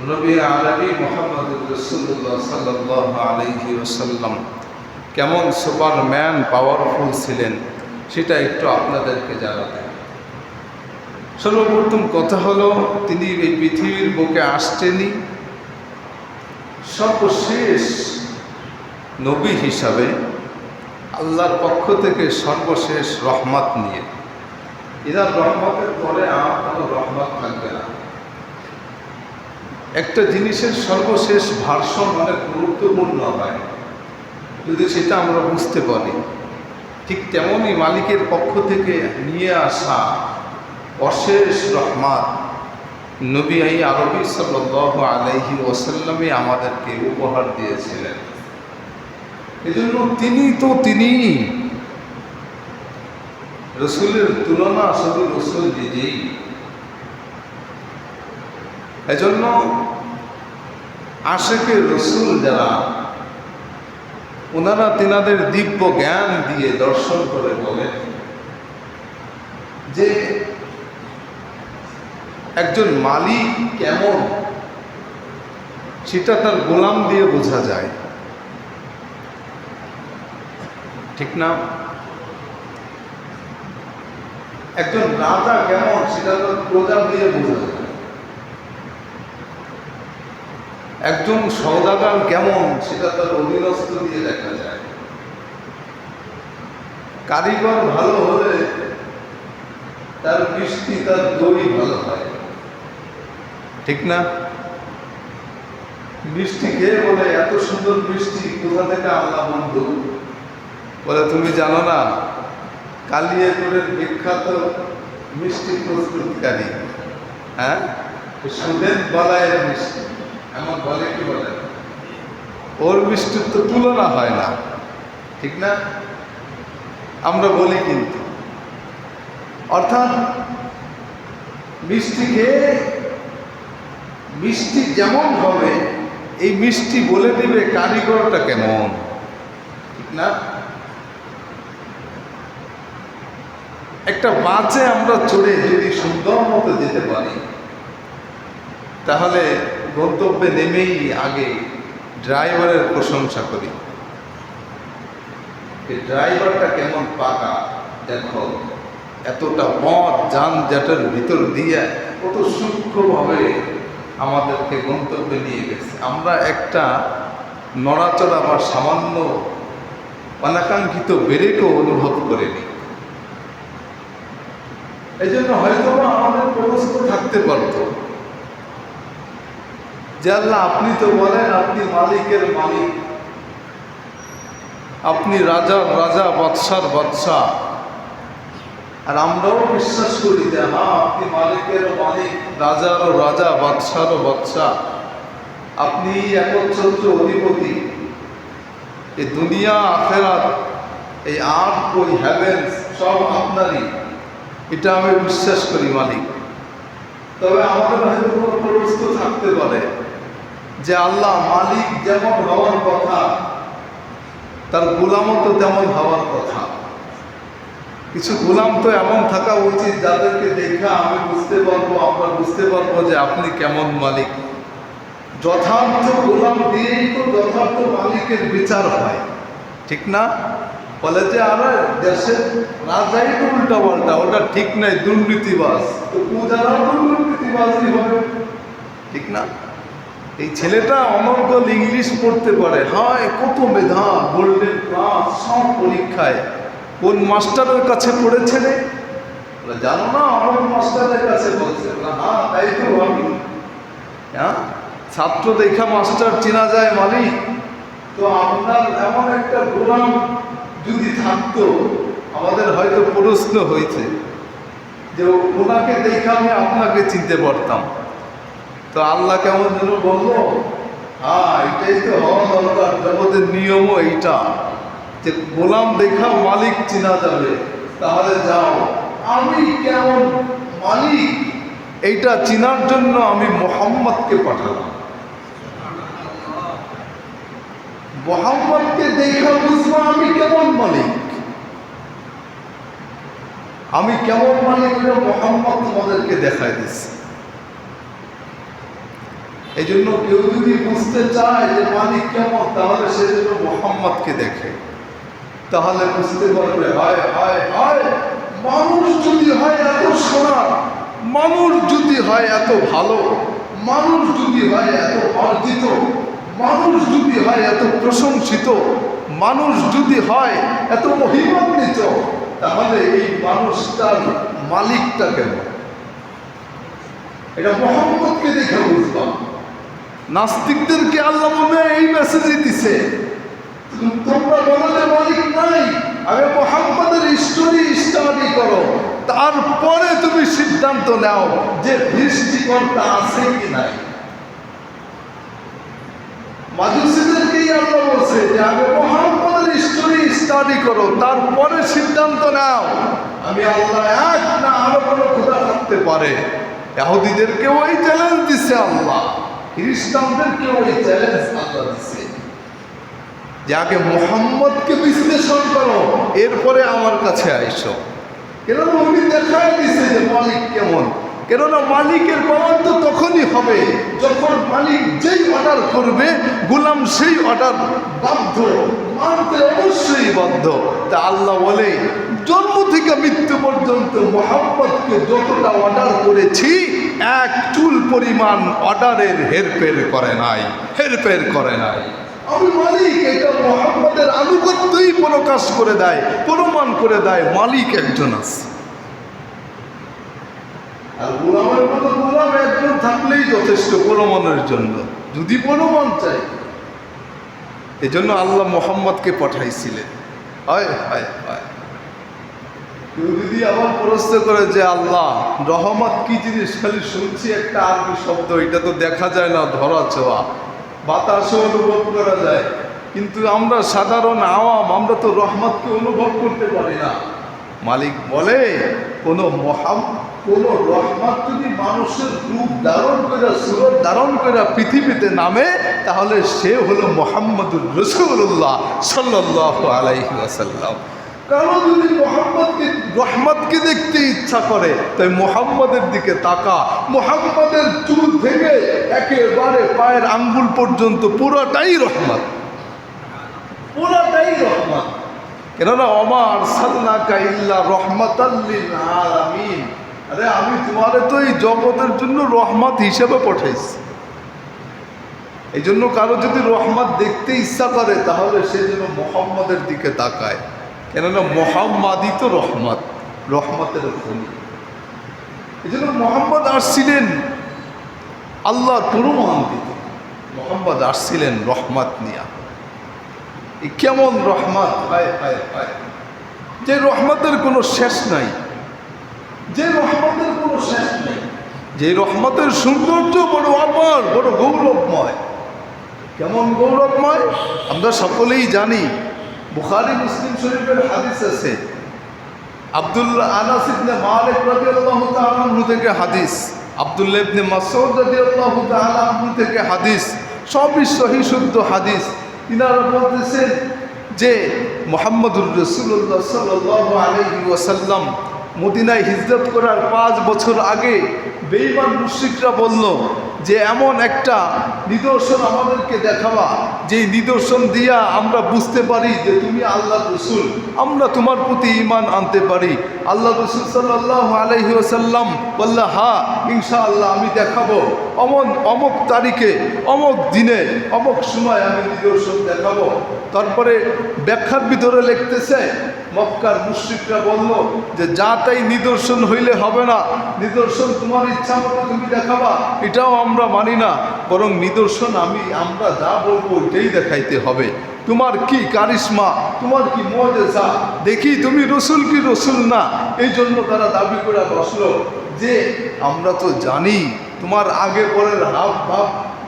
নবী আরবি মুহাম্মদুর রাসূলুল্লাহ সাল্লাল্লাহু আলাইহি ওয়াসাল্লাম কেমন সুপারম্যান পাওয়ারফুল ছিলেন সেটা একটু আপনাদেরকে জানাতে। সর্বপ্রথম কথা হলো, তিনি এই পৃথিবীর বুকে আসছেনই সর্বশেষ নবী হিসাবে, আল্লাহর পক্ষ থেকে সর্বশেষ রহমত নিয়ে। এনার রহমতের পরে আর কোনো রহমত থাকবে না। একটা জিনিসের সর্বশেষ ভার্সন অনেক গুরুত্বপূর্ণ হয় যদি সেটা আমরা বুঝতে পারি। ঠিক তেমনই মালিকের পক্ষ থেকে নিয়ে আসা অশেষ রহমত নবী আরবি সাল্লাল্লাহু আলাইহি ওয়াসাল্লামে আমাদেরকে উপহার দিয়েছিলেন। এজন্য তিনি রসুলের তুলনা শুধু রসুল নিজেই। এজন্য আশেকে রসুল যারা, ওনারা তেনাদের দিব্য জ্ঞান দিয়ে দর্শন করে বলেন যে একজন মালিক কেমন সেটা তার গোলাম দিয়ে বোঝা যায়, ঠিক না? একজন রাজা কেমন সেটা তার প্রজা দিয়ে বোঝা যায়। একজন সওদাগর কেমন সেটা তার অধীনস্থ দিয়ে দেখা যায়। কারিগর ভালো হলে তার মিষ্টি, তার দই ভালো হয়, ঠিক না? মিষ্টি খেয়ে বলে এত সুন্দর মিষ্টি কোথা থেকে আল্লাহ বন্ধু? বলে তুমি জানো না, কালিয়াকৈরের বিখ্যাত মিষ্টি প্রস্তুতকারী, হ্যাঁ, সুদেন বলায়ের মিষ্টি, এমন বলে কি বলে, ওর মিষ্টির তো তুলনা হয় না, ঠিক না? আমরা বলি কিন্তু, অর্থাৎ মিষ্টি খেয়ে মিষ্টি যেমন হবে এই মিষ্টি বলে দিবে কারিগরটা কেমন, ঠিক না? একটা বাসে আমরা চড়ে যদি সুন্দর মতো যেতে পারি তাহলে গন্তব্যে নেমেই আগে ড্রাইভারের প্রশংসা করি। ড্রাইভারটা কেমন পাকা, দেখো এতটা পথ যানজটের ভিতর দিয়ে কত সূক্ষ্মভাবে আমাদেরকে গন্তব্যে নিয়ে গেছে। আমরা একটা নড়াচড়া বা সামান্য অনাকাঙ্ক্ষিত ব্রেকও অনুভব করিনি। এই জন্য হয়তো আমাদের প্রশ্ন থাকতে পারত যে আল্লাহ, আপনি তো বলেন আপনি মালিকের মালিক, আপনি রাজার রাজা, বাদশার বাদশাহ, আর আমরাও বিশ্বাস করি যে হ্যাঁ আপনি মালিকেরও মালিক, রাজারও রাজা, বাদশারও বাদশাহ, আপনি একচ্ছত্র অধিপতি। এই দুনিয়া আখেরাত, এই আর্থ, ওই হেভেন্স সব আপনারই, এটা আমি বিশ্বাস করি মালিক। তবে আমাদের হয়তো কোনো প্রশ্ন থাকতে পারে যে আল্লাহ মালিক যেমন হওয়ার কথা তার গোলামও তো তেমন হওয়ার কথা। কিছু গোলাম তো এমন থাকা উচিত যাদেরকে দেখে আমি বুঝতে পারবো, আমরা বুঝতে পারবো যে আপনি কেমন মালিক। যথার্থ গোলাম দিয়েই তো যথার্থ মালিকের বিচার হয়, ঠিক না? বলে যে আরে দেশের রাজাই তো উল্টা পাল্টা, ওটা ঠিক নাই, দুর্নীতিবাজ, তো পূজারাও তো দুর্নীতিবাজই হবে, ঠিক না? এই ছেলেটা অনর্গল ইংলিশ পড়তে পারে, হয় কত মেধা, গোল্ডেন ক্লাস সব পরীক্ষায়, কোন মাস্টারের কাছে পড়েছে রে? জানো না, আমার মাস্টারের কাছে বলছে। হ্যাঁ তাই তো আমি, হ্যাঁ ছাত্র দেখা মাস্টার চেনা যায় মালিক। তো আপনার এমন একটা গোলাম যদি থাকতো, আমাদের হয়তো প্রশ্ন হয়েছে যে ওনাকে দেখে আমি আপনাকে চিনতে পারতাম। তো আল্লাহ কেমন যেন বললো, হ্যাঁ এটাই তো হওয়া দরকার, জগতের নিয়মও এইটা যে গোলাম দেখা মালিক চেনা যাবে। তাহলে যাও, আমি কেমন মালিক এইটা চেনার জন্য আমি মুহাম্মদকে পাঠালাম। মুহাম্মদকে দেখা বুঝবো আমি কেমন মালিক, আমি কেমন মালিক, মুহাম্মদ তোমাদেরকে দেখাই দিচ্ছে। এই জন্য কেউ যদি বুঝতে চায় যে মালিক কেমন, তাহলে সে যেন মোহাম্মদকে দেখে, তাহলে বুঝতে পারবে। হায় হায় হায়, মানুষ যদি হয় এত সোনা, মানুষ যদি হয় এত ভালো, মানুষ যদি হয় এত অর্জিত, মানুষ যদি হয় এত প্রশংসিত, মানুষ যদি হয় এত মহিমান্বিত, তাহলে এই মানুষটার মালিকটা কেমন, এটা মোহাম্মদকে দেখে বুঝলাম। নাস্তিকদেরকে আল্লাহ মনে এই মেসেজই দিছে, তোমরা বলো যে মালিক নাই, আগে মোহাম্মদের স্টাডি করো, তারপরে তুমি সিদ্ধান্ত নাও যে সৃষ্টিকর্তা আছে কি নাই। মাজুসীদেরকেই আল্লাহ বলছে যে আগে মোহাম্মদের স্টাডি করো, তারপরে সিদ্ধান্ত নাও আমি আল্লাহ এক না আরো কোনো খোদা থাকতে পারে। ইহুদিদেরকে ওই চ্যালেঞ্জ দিছে আল্লাহ, খ্রিস্টানদেরকে ওই চ্যালেঞ্জ আল্লাহ দিছে যে আগে মোহাম্মদকে বিশ্লেষণ করো, এরপরে আমার কাছে আইসো। কেননা উনি দেখাই দিছে যে মালিক কেমন। কেননা মালিকের পাওয়ার তো তখনই হবে যখন মালিক যেই অর্ডার করবে, গোলাম সেই অর্ডার বাধ্য মানতে, অবশ্যই বাধ্য। তা আল্লাহ বলে জন্ম থেকে মৃত্যু পর্যন্ত মোহাম্মদকে যতটা অর্ডার করেছি, এক চুল পরিমাণ অর্ডারের হেরফের করে নাই, হেরফের করে নাই। আমি মালিক, এটা মোহাম্মদের আনুগত্যই প্রকাশ করে দেয়, প্রমাণ করে দেয় মালিক একজন আছে। আর গোলামের মতো গোলাম একজন থাকলেই যথেষ্ট প্রমাণের জন্য, যদি প্রমাণ চাই। এই জন্য আল্লাহ মোহাম্মদকে পাঠাইছিলেন। হয় হয় হয়, কেউ যদি আবার প্রশ্ন করে যে আল্লাহ রহমত কি জিনিস, খালি শুনছি একটা আরবি শব্দ, এটা তো দেখা যায় না, ধরা ছোঁয়া, বাতাসও অনুভব করা যায়, কিন্তু আমরা সাধারণ আওয়াম, আমরা তো রহমতকে অনুভব করতে পারি না। মালিক বলে কোনো রহমত যদি মানুষের রূপ ধারণ করে, সুরত ধারণ করে পৃথিবীতে নামে, তাহলে সে হলো মুহাম্মদুর রাসূলুল্লাহ সাল্লাল্লাহু আলাইহি ওয়াসাল্লাম। কারণ যদি রহমতকে দেখতে ইচ্ছা করে, তাই মুহাম্মদের দিকে তাকা। মুহাম্মদের চুল থেকে একেবারে পায়ের আঙ্গুল পর্যন্ত পুরোটাই রহমত, পুরোটাই রহমত। কেননা ওমা আরসালনাকা ইল্লা রাহমাতাল লিল আলামিন, আরে আমি তোমারে তো এই জগতের জন্য রহমত হিসেবে পাঠাইছি। এই জন্য কারো যদি রহমত দেখতে ইচ্ছা করে, তাহলে সে যেন মুহাম্মদের দিকে তাকায়। কেননা মুহাম্মাদই তো রহমত, রহমতের খনি। এই জন্য মুহাম্মদ আসছিলেন আল্লাহর প্রমাণ দিতে, মুহাম্মদ আসছিলেন রহমত নিয়া। কেমন রহমত, হায় হায় হায়, যে রহমতের কোনো শেষ নাই, যে রহমতের কোনো শেষ নেই, যে রহমতের সৌন্দর্য বড় অপার, বড় গৌরবময়। কেমন গৌরবময় আমরা সকলেই জানি। বুখারী মুসলিম শরীফের হাদিস আছে, আব্দুল্লাহ আনাস ইবনে মালিক রাদিয়াল্লাহু তাআলা আনহু থেকে হাদিস, আব্দুল্লাহ ইবনে মাসউদ রাদিয়াল্লাহু তাআলা আনহু থেকে হাদিস, সবই সহিহ শুদ্ধ হাদিস। তিনারা বলতেছেন যে মুহাম্মদুর রাসূলুল্লাহ সাল্লাল্লাহু আলাইহি ওয়াসাল্লাম মদিনায় হিজরত করার 5 বছর আগে বেঈমান মুশরিকরা বলল যে এমন একটা নিদর্শন আমাদেরকে দেখাবা, যেই নিদর্শন দিয়া আমরা বুঝতে পারি যে তুমি আল্লাহর রাসূল, আমরা তোমার প্রতি ঈমান আনতে পারি। আল্লাহ রাসূল সাল্লাল্লাহু আলাইহি ওয়াসাল্লাম বলল, হ্যাঁ ইনশাআল্লাহ আমি দেখাবো, অমুক তারিখে, অমুক দিনে, অমুক সময় আমি নিদর্শন দেখাবো। তারপরে ব্যাখ্যার ভিতরে লিখতেছে, মক্কার মুশরিকরা বলল যে যা তাই নিদর্শন হইলে হবে না, নিদর্শন তোমার ইচ্ছা মতো তুমি দেখাবা, এটাও আমরা মানি না, বরং নিদর্শন আমরা যা বলবো ওইটাই দেখাইতে হবে। তোমার কি কারিশমা, তোমার কি মুআজিজা, দেখি তুমি রসুল কি রসুল না। এই জন্য তারা দাবি করে বসলো যে আমরা তো জানি তোমার আগে পরের হাব ভাব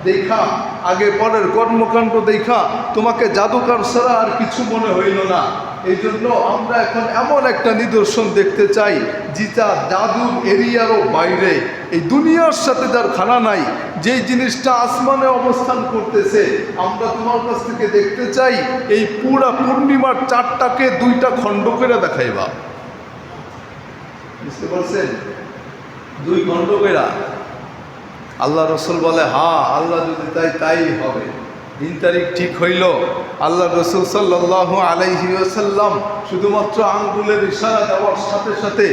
দেখা, আগে পরের কর্মকাণ্ড দেখা তোমাকে জাদুকর ছাড়া আর কিছু মনে হইল না। এই জন্য আমরা এখন এমন একটা নিদর্শন দেখতে চাই যেটা জাদুর এরিয়ারও বাইরে, এই দুনিয়ার সাথে যার খানা নাই, যেই জিনিসটা আসমানে অবস্থান করতেছে, আমরা তোমার কাছ থেকে দেখতে চাই এই পুরা পূর্ণিমার চাঁদটাকে 2টা খণ্ড করে দেখাইবা। বুঝতে পারছেন? 2 খণ্ড করে। আল্লাহ রসুল বলে, হ্যাঁ আল্লাহ যদি তাই তাই হবে। দিন তারিখ ঠিক হইল। আল্লাহ রসুল সাল্লাল্লাহু আলাইহি ওয়াসাল্লাম শুধুমাত্র আঙ্গুলের ইশারা দেওয়ার সাথে সাথে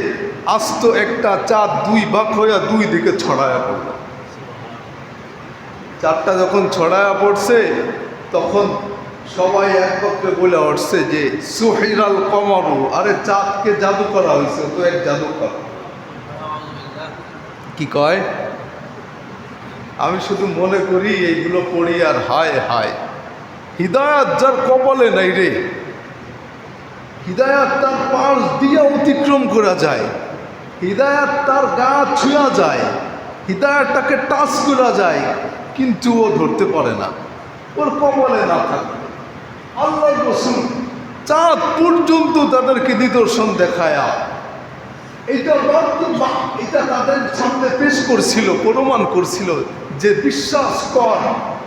আস্ত একটা চাঁদ দুই ভাগ হইয়া দুই দিকে ছড়ায়া পড়ল। চাঁদটা যখন ছড়ায়া পড়ছে তখন সবাই একত্রে বলে উঠছে যে সুহিরাল কমরু, আরে চাঁদকে জাদু করা হয়েছে, তো এক জাদুকর। কি কয়? আমি শুধু মনে করি এইগুলো পড়ি আর হায় হায়, হিদায়াত যার কপালে নাই রে, হিদায়াত তার পাশ দিয়ে অতিক্রম করা যায়, হিদায়াত তার গা ছুঁয়া যায়, হিদায়াতটাকে টাচ করা যায়, কিন্তু ও ধরতে পারে না, ওর কপালে না থাকে। আল্লাহ রাসূল চাঁদ পর্যন্ত তাদেরকে নিদর্শন দেখায়া এটা তাদের সামনে পেশ করছিল, প্রমাণ করছিল যে বিশ্বাস কর,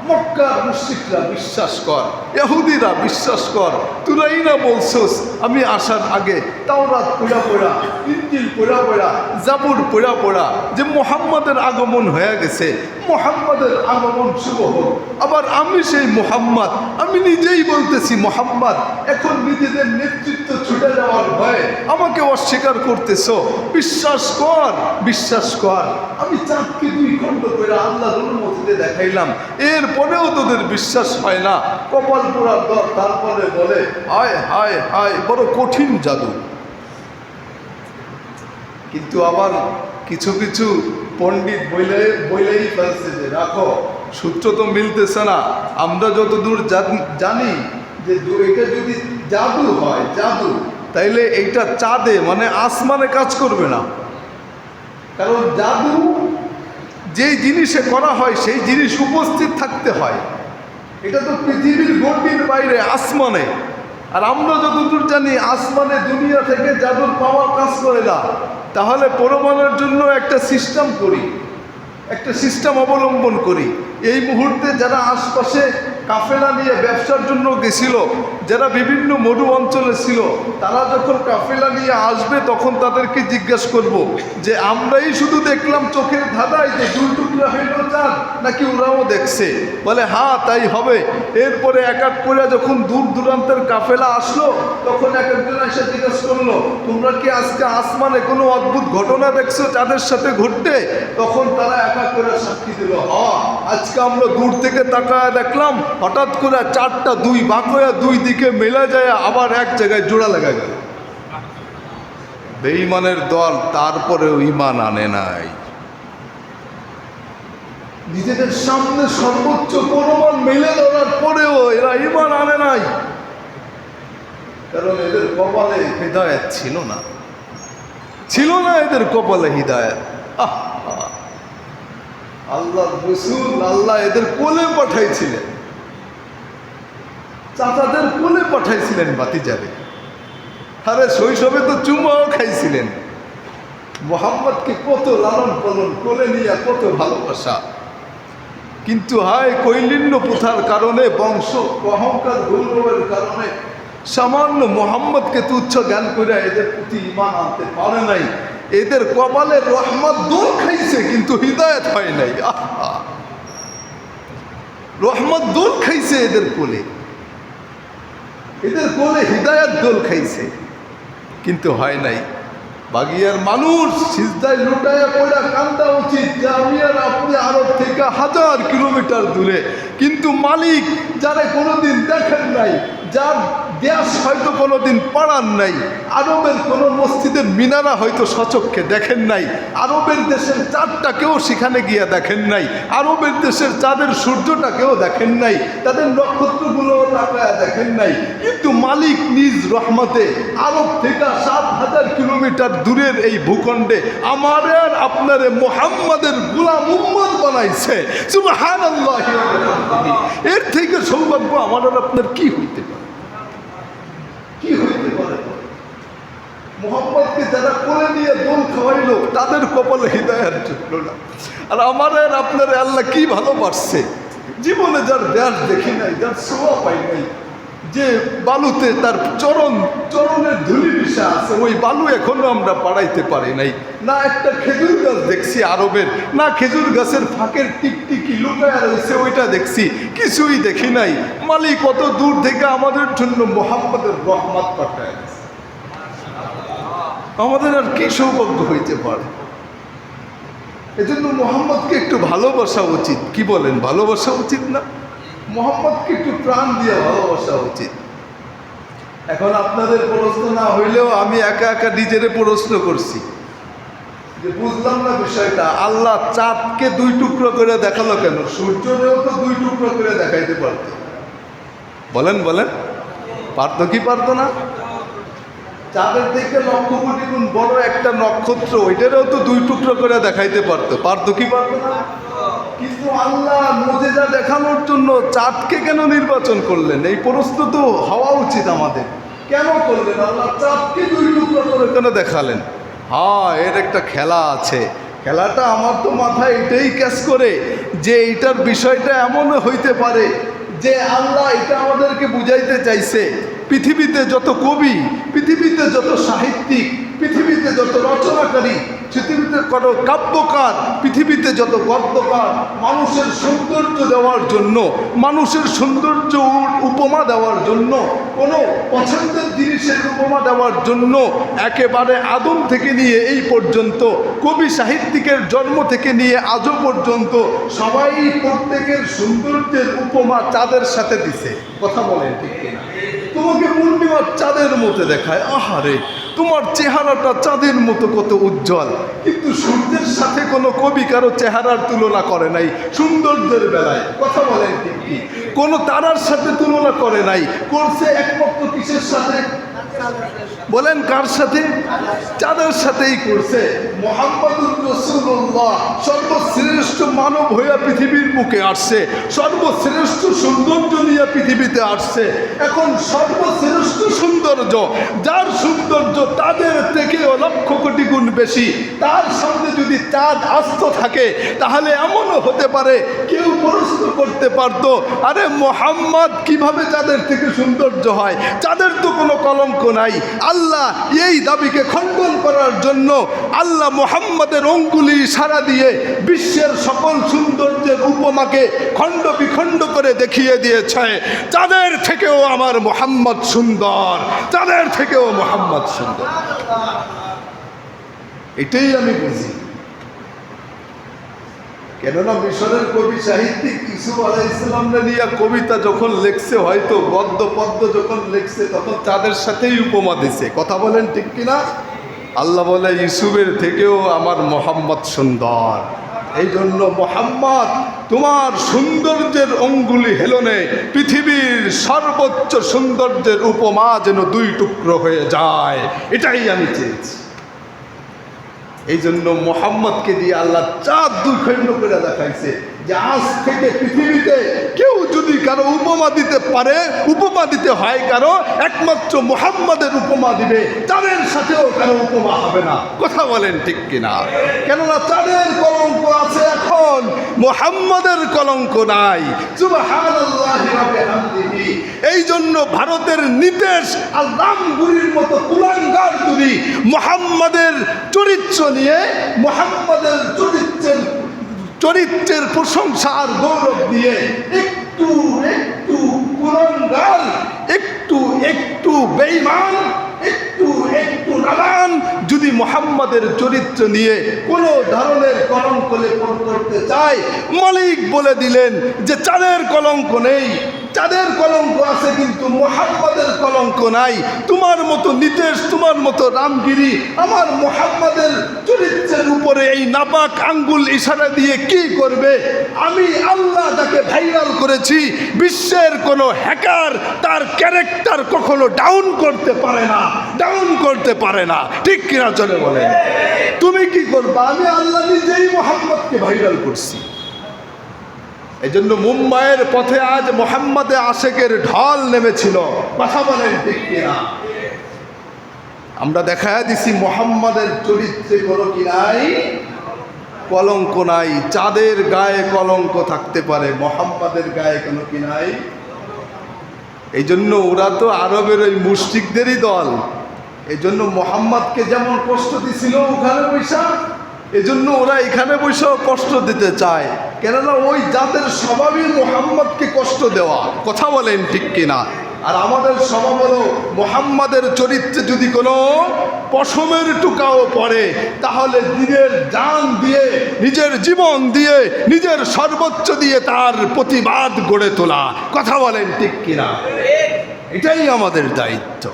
মক্কার মুশরিকরা বিশ্বাস কর, ইহুদিরা বিশ্বাস কর, তোরাই না বলছস আমি আসার আগে তাওরাত পড়া পড়া, ইনজিল পড়া পড়া, জাবুর পড়া পড়া যে মুহাম্মাদের আগমন হয়ে গেছে, মুহাম্মাদের আগমন শুভ হোক। আবার আমি সেই মুহাম্মদ, আমি নিজেই বলতেছি মুহাম্মদ, এখন নিজেদের নেতৃত্ব ছুটে যাওয়ার ভয়ে আমাকে অস্বীকার করতেছো। বিশ্বাস কর, বিশ্বাস কর। আমি চাঁদকে দুই খণ্ড করে আল্লাহর অনুমতিতে দেখাইলাম, এরপরেও তোদের বিশ্বাস হয় না। কপাল পোড়ার দর তারপরে বলে হায় হায় হায়, বড় কঠিন জাদু। কিন্তু আবার কিছু কিছু পণ্ডিত বইলেই ফেলছে যে রাখো, সূত্র তো মিলতেছে না। আমরা যতদূর জানি যে এটা যদি জাদু হয়, জাদু, তাইলে এইটা চাঁদে মানে আসমানে কাজ করবে না, কারণ জাদু যেই জিনিসে করা হয় সেই জিনিস উপস্থিত থাকতে হয়। এটা তো পৃথিবীর গণ্ডির বাইরে, আসমানে। আর আমরা যতদূর জানি আসমানে দুনিয়া থেকে জাদুর পাওয়ার কাজ করে না। তাহলে প্রমাণের জন্য একটা সিস্টেম করি, একটা সিস্টেম অবলম্বন করি। এই মুহূর্তে যারা আশপাশে কাফেলা নিয়ে ব্যবসার জন্য গেছিল, যারা বিভিন্ন মরু অঞ্চলে ছিল, তারা যখন কাফেলা নিয়ে আসবে তখন তাদেরকে জিজ্ঞাসা করব যে আমরাই শুধু দেখলাম চোখের ধাঁধায় যে দুই টুকরা হইল চাঁদ, নাকি ওরাও দেখছে? বলে হ্যাঁ তাই হবে। এরপরে এক এক করে যখন দূর দূরান্তের কাফেলা আসলো তখন এক একজন এসে জিজ্ঞাসা করলো, তোমরা কি আজকে আসমানে কোনো অদ্ভুত ঘটনা দেখছো চাঁদের সাথে ঘটতে? তখন তারা এক এক করে সাক্ষী দিল, হ্যাঁ আজকে আমরা দূর থেকে তাকায় দেখলাম হঠাৎ করে চাঁদটা দুই ভাগ হয়ে দুই দিকে মেলা যায়, আবার এক জায়গায় জোড়া লাগা গেল। বেঈমানের দল তারপরেও ঈমান আনে নাই। নিজেদের সামনে সর্বোচ্চ প্রমাণ মেলে ধরার পরেও এরা ঈমান আনে নাই, কারণ এদের কপালে হিদায়াত ছিল না, ছিল না এদের কপালে হিদায়াত। আল্লাহ রাসূল, আল্লাহ এদের কোলে পাঠাইছিলেন, চাচাদের কোলে পাঠাইছিলেন ভাতিজারে। আরে শৈশবে তো চুমাও খাইছিলেন। মুহাম্মদকে কত লালন পালন, কোলে নিয়ে কত ভালোবাসা। কিন্তু হায় কৈলিন্য প্রথার কারণে, বংশ অহংকার গৌরবের কারণে সামান্য মুহাম্মদকে তুচ্ছ জ্ঞান করে এদের প্রতি ঈমান আনতে পারে নাই। এদের কপালের রহমত দোল খাইছে কিন্তু হিদায়াত হয় নাই। রহমত দোল খাইছে এদের কোলে, এদের কোলে হিদায়াত দোল খাইছে কিন্তু হয় নাই। বাগিয়ার মানুষ সিজদায় লুটাইয়া পড়া কান্দা উচিত যে আমি আর আপনি আরব থেকে 1000 কিলোমিটার দূরে, কিন্তু মালিক যারা কোনোদিন দেখেন নাই, যার দেশ হয়তো কোনোদিন পাড়ান নাই, আরবের কোনো মসজিদের মিনারা হয়তো সচক্ষে দেখেন নাই, আরবের দেশের চাঁদটাকেও সেখানে গিয়ে দেখেন নাই, আরবের দেশের চাঁদের সূর্যটাকেও দেখেন নাই, তাদের নক্ষত্রগুলোও তাকায় দেখেন নাই, কিন্তু মালিক নিজ রহমতে আরব থেকে 7000 কিলোমিটার দূরের এই ভূখণ্ডে আমার আর আপনারে মুহাম্মাদের গোলাম উম্মত বানাইছে। সুবহানাল্লাহ। এর থেকে সৌভাগ্য আমার আর আপনার কি হইতে পারে? কি হইতে পারে? মুহাম্মদকে যারা কোলে নিয়ে দোল খাওয়াইলো তাদের কপালে হিদায়াত জুটল না। আর আমার আর আপনার আল্লাহ কি ভালোবাসছে, জীবনে যার দেশ দেখি নাই, যার ছোঁয়া পাই নাই, যে বালুতে তার চরণের ধুলি মিশা আছে, ওই বালু এখনো আমরা পাড়াইতে পারি নাই। না একটা খেজুর গাছ দেখছি আরবের, না খেজুর গাছের ফাঁকের টিকটিকি লুকায়া রয়েছে ওইটা দেখছি, কিছুই দেখি নাই। মালিক কত দূর থেকে আমাদের জন্য মুহাম্মদের রহমত পাঠায়, আমাদের আর কি সৌভাগ্য হইতে পারে। এজন্য মুহাম্মদকে একটু ভালোবাসা উচিত। কি বলেন, ভালোবাসা উচিত না? মুহাম্মদকে একটু প্রাণ দিয়ে ভালোবাসা উচিত। এখন আপনাদের প্রশ্ন না হইলেও আমি একা একা নিজেরে প্রশ্ন করছি যে বুঝলাম না বিষয়টা, আল্লাহ চাঁদকে 2 টুকরো করে দেখালো কেন? সূর্যরেও তো 2 টুকরো করে দেখাইতে পারত। বলেন বলেন, পারতো কি পারতো না? চাঁদের থেকে লক্ষ কোটি গুণ বড় একটা নক্ষত্র, ওইটারও তো 2 টুকরো করে দেখাইতে পারতো। পারতো কি পারতো না? কিন্তু আল্লাহ মুজিজা দেখানোর জন্য চাঁদকে কেন নির্বাচন করলেন? এই প্রশ্ন তো হওয়া উচিত আমাদের। কেন করলেন আল্লাহ চাঁদকে 2 টুকরো করে কেন দেখালেন? হ্যাঁ, এর একটা খেলা আছে। খেলাটা আমার তো মাথায় এটাই ক্যাচ করে যে এইটার বিষয়টা এমনও হইতে পারে যে আল্লাহ এটা আমাদেরকে বুঝাইতে চাইছে, পৃথিবীতে যত কবি, পৃথিবীতে যত সাহিত্যিক, পৃথিবীতে যত রচনাকারী, পৃথিবীতে কত কাব্যকার, পৃথিবীতে যত গদ্যকার, মানুষের সৌন্দর্য দেওয়ার জন্য, মানুষের সৌন্দর্য উপমা দেওয়ার জন্য, কোনো পছন্দের জিনিসের উপমা দেওয়ার জন্য একেবারে আদম থেকে নিয়ে এই পর্যন্ত, কবি সাহিত্যিকের জন্ম থেকে নিয়ে আজও পর্যন্ত সবাই প্রত্যেকের সৌন্দর্যের উপমা চাঁদের সাথে দিছে। কথা বলেন ঠিক কিনা? তোমাকে পূর্ণিমার চাঁদের মতো দেখায়, আহারে তোমার চেহারাটা চাঁদের মতো কত উজ্জ্বল, কিন্তু সূর্যের সাথে কোনো কবি কারো চেহারার তুলনা করে নাই সৌন্দর্যের বেলায়। কথা বলেন ঠিক কি? কোনো তারার সাথে তুলনা করে নাই, করছে একমাত্র কিসের সাথে? বলেন কার সাথে? চাঁদের সাথেই করছে। মুহাম্মদুর রাসূলুল্লাহ সর্বশ্রেষ্ঠ মানব হইয়া পৃথিবীর বুকে আসছে, সর্বশ্রেষ্ঠ সৌন্দর্য নিয়ে পৃথিবীতে আসছে। এখন সর্বশ্রেষ্ঠ সৌন্দর্য, যার সৌন্দর্য তাদের থেকেও লক্ষ কোটি গুণ বেশি, তার সামনে যদি চাঁদ আস্ত থাকে তাহলে এমনও হতে পারে কেউ প্রশ্ন করতে পারতো, আরে মুহাম্মদ কিভাবে চাঁদের থেকে সৌন্দর্য হয়? চাঁদের তো কোনো কলঙ্ক নাই। আল্লাহ এই দাবিকে খণ্ডন করার জন্য আল্লাহ মুহাম্মদের অঙ্গুলি ইশারা দিয়ে বিশ্বের সকল সৌন্দর্যের উপমাকে খণ্ড বিখণ্ড করে দেখিয়ে দিয়েছে, চাঁদের থেকেও আমার মুহাম্মদ সুন্দর, চাঁদের থেকেও মুহাম্মদ সুন্দর। এটাই আমি বুঝি। কেননা মিশরের কবি সাহিত্যিক ইউসুফ আলাইহিস সালামকে নিয়ে কবিতা যখন লেখছে, হয়তো গদ্য পদ্য যখন লেখছে, তখন তাদের সাথেই উপমা দিছে। কথা বলেন ঠিক কিনা? আল্লাহ বলে ইউসুফের থেকেও আমার মুহাম্মদ সুন্দর। এই জন্য মুহাম্মদ তোমার সৌন্দর্যের অঙ্গুলি হেলনে পৃথিবীর সর্বোচ্চ সৌন্দর্যের উপমা যেন 2 টুকরো হয়ে যায়, এটাই আমি চেয়েছি। এই জন্য মুহাম্মদকে দিয়ে আল্লাহ চাঁদ 2 খণ্ড করে দেখাইছে যে আজ থেকে পৃথিবীতে কেউ যদি কারো উপমা দিতে পারে, উপমা দিতে হয় কারো, একমাত্র মুহাম্মদের উপমা দিবে, চাঁদের সাথেও কারো উপমা হবে না। কথা বলেন ঠিক কিনা? কেননা চাঁদের কলঙ্ক আছে এখন, মুহাম্মদের কলঙ্ক নাই। সুবহানাল্লাহি ওয়া বিহামদিহি। এই জন্য ভারতের নিতেশ আর রামগুরির মতো কুলাঙ্গার যদি মুহাম্মদের চরিত্র নিয়ে, মুহাম্মদের চরিত্রের প্রশংসা আর গৌরব দিয়ে একটু কুলাঙ্গার, একটু বেঈমান, একটু নাদান যদি মুহাম্মদের চরিত্র নিয়ে কোনো ধরনের কলঙ্ক লেপন করতে চায়, মালিক বলে দিলেন যে চাঁদের কলঙ্ক নেই, চাঁদের কলঙ্ক আছে কিন্তু মুহাম্মদের কলঙ্ক নাই। তোমার মতো নিতেশ, তোমার মতো রামগিরি আমার মুহাম্মদের চরিত্রের উপরে এই নাপাক আঙ্গুল ইশারা দিয়ে কি করবে? আমি আল্লাহ তাকে ভাইরাল করেছি, বিশ্বের কোনো হ্যাকার তার ক্যারেক্টার কখনো ডাউন করতে পারে না, ডাউন করতে পারে না। ঠিক কিনা চলে বলে? তুমি কি করবা? আমি আল্লাহ নিজেই মুহাম্মদকে ভাইরাল করছি। এই জন্য মুম্বাইয়ের পথে আজ মুহাম্মদে আশেকের ঢল নেমেছিল। কথা বলেন ঠিক কিনা? আমরা দেখায় দিছি মুহাম্মদের চরিত্রে কোনো কি নাই, কলঙ্ক নাই। চাঁদের গায়ে কলঙ্ক থাকতে পারে, মুহাম্মদের গায়ে কোনো কি নাই। এই জন্য ওরা তো আরবের ওই মুশরিকদেরই দল। এই জন্য মোহাম্মদকে যেমন কষ্ট দিছিল ওখানে বৈশা, এজন্য ওরা এখানে বৈশাও কষ্ট দিতে চায়, কেননা ওই জাতের স্বভাবই মোহাম্মদকে কষ্ট দেওয়া। কথা বলেন ঠিক কিনা? আর আমাদের স্বভাব হলো মোহাম্মদের চরিত্রে যদি কোনো পশমের টুকাও পড়ে তাহলে নিজের জান দিয়ে, নিজের জীবন দিয়ে, নিজের সর্বোচ্চ দিয়ে তার প্রতিবাদ গড়ে তোলা। কথা বলেন ঠিক কিনা? এটাই আমাদের দায়িত্ব।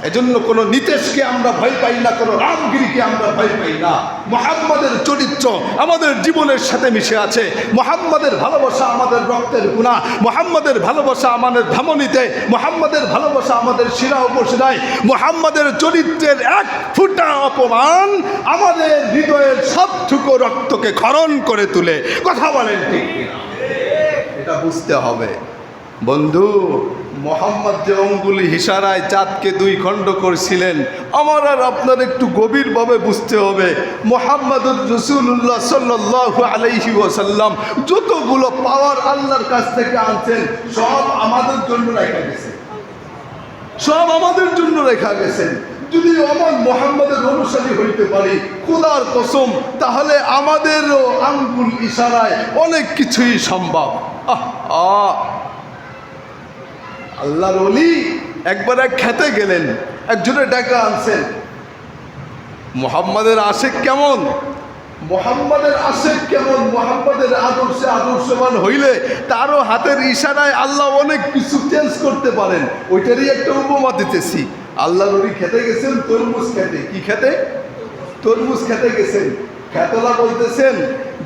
এজন্য কোনো নীতিশকে আমরা ভয় পাই না, কোনো রামগিরিকে আমরা ভয় পাই না। মুহাম্মাদের চরিত্র আমাদের জীবনের সাথে মিশে আছে। মুহাম্মাদের ভালোবাসা আমাদের রক্তের গুণা, মুহাম্মাদের ভালোবাসা আমাদের ধমনীতে, মুহাম্মাদের ভালোবাসা আমাদের শিরা উপশিরায়। মুহাম্মাদের চরিত্রের এক ফুটা অপমান আমাদের হৃদয়ের সবটুকু রক্তকে ক্ষরণ করে তুলে। কথা বলেন ঠিক কিনা? এটা বুঝতে হবে বন্ধু। মোহাম্মদ যে অঙ্গুলি ইশারায় চাঁদকে দুই খণ্ড করেছিলেন, আমার আর আপনার একটু গভীরভাবে বুঝতে হবে। মুহাম্মদুর রাসূলুল্লাহ সাল্লাল্লাহু আলাইহি ওয়াসাল্লাম যতগুলো পাওয়ার আল্লাহর কাছ থেকে আনছেন সব আমাদের জন্য রেখে গেছেন, সব আমাদের জন্য রেখা গেছেন। যদি আমার মোহাম্মদের অনুসারী হইতে পারি খোদার কসম, তাহলে আমাদেরও আঙ্গুল ইশারায় অনেক কিছুই সম্ভব। আল্লাহর ওলি একবার এক খেতে গেলেন, একজনে ডাকা আনছেন। মোহাম্মদের আশেক কেমন, মোহাম্মদের আশেক কেমন, মোহাম্মদের আদর্শে আদর্শবান হইলে তারও হাতের ইশারায় আল্লাহ অনেক কিছু চেঞ্জ করতে পারেন। ওইটারই একটা উপমা দিতেছি। আল্লাহর ওলি খেতে গেছেন তরমুজ খেতে। কি খেতে? তরমুজ খেতে গেছেন। খেতলা বলতেছেন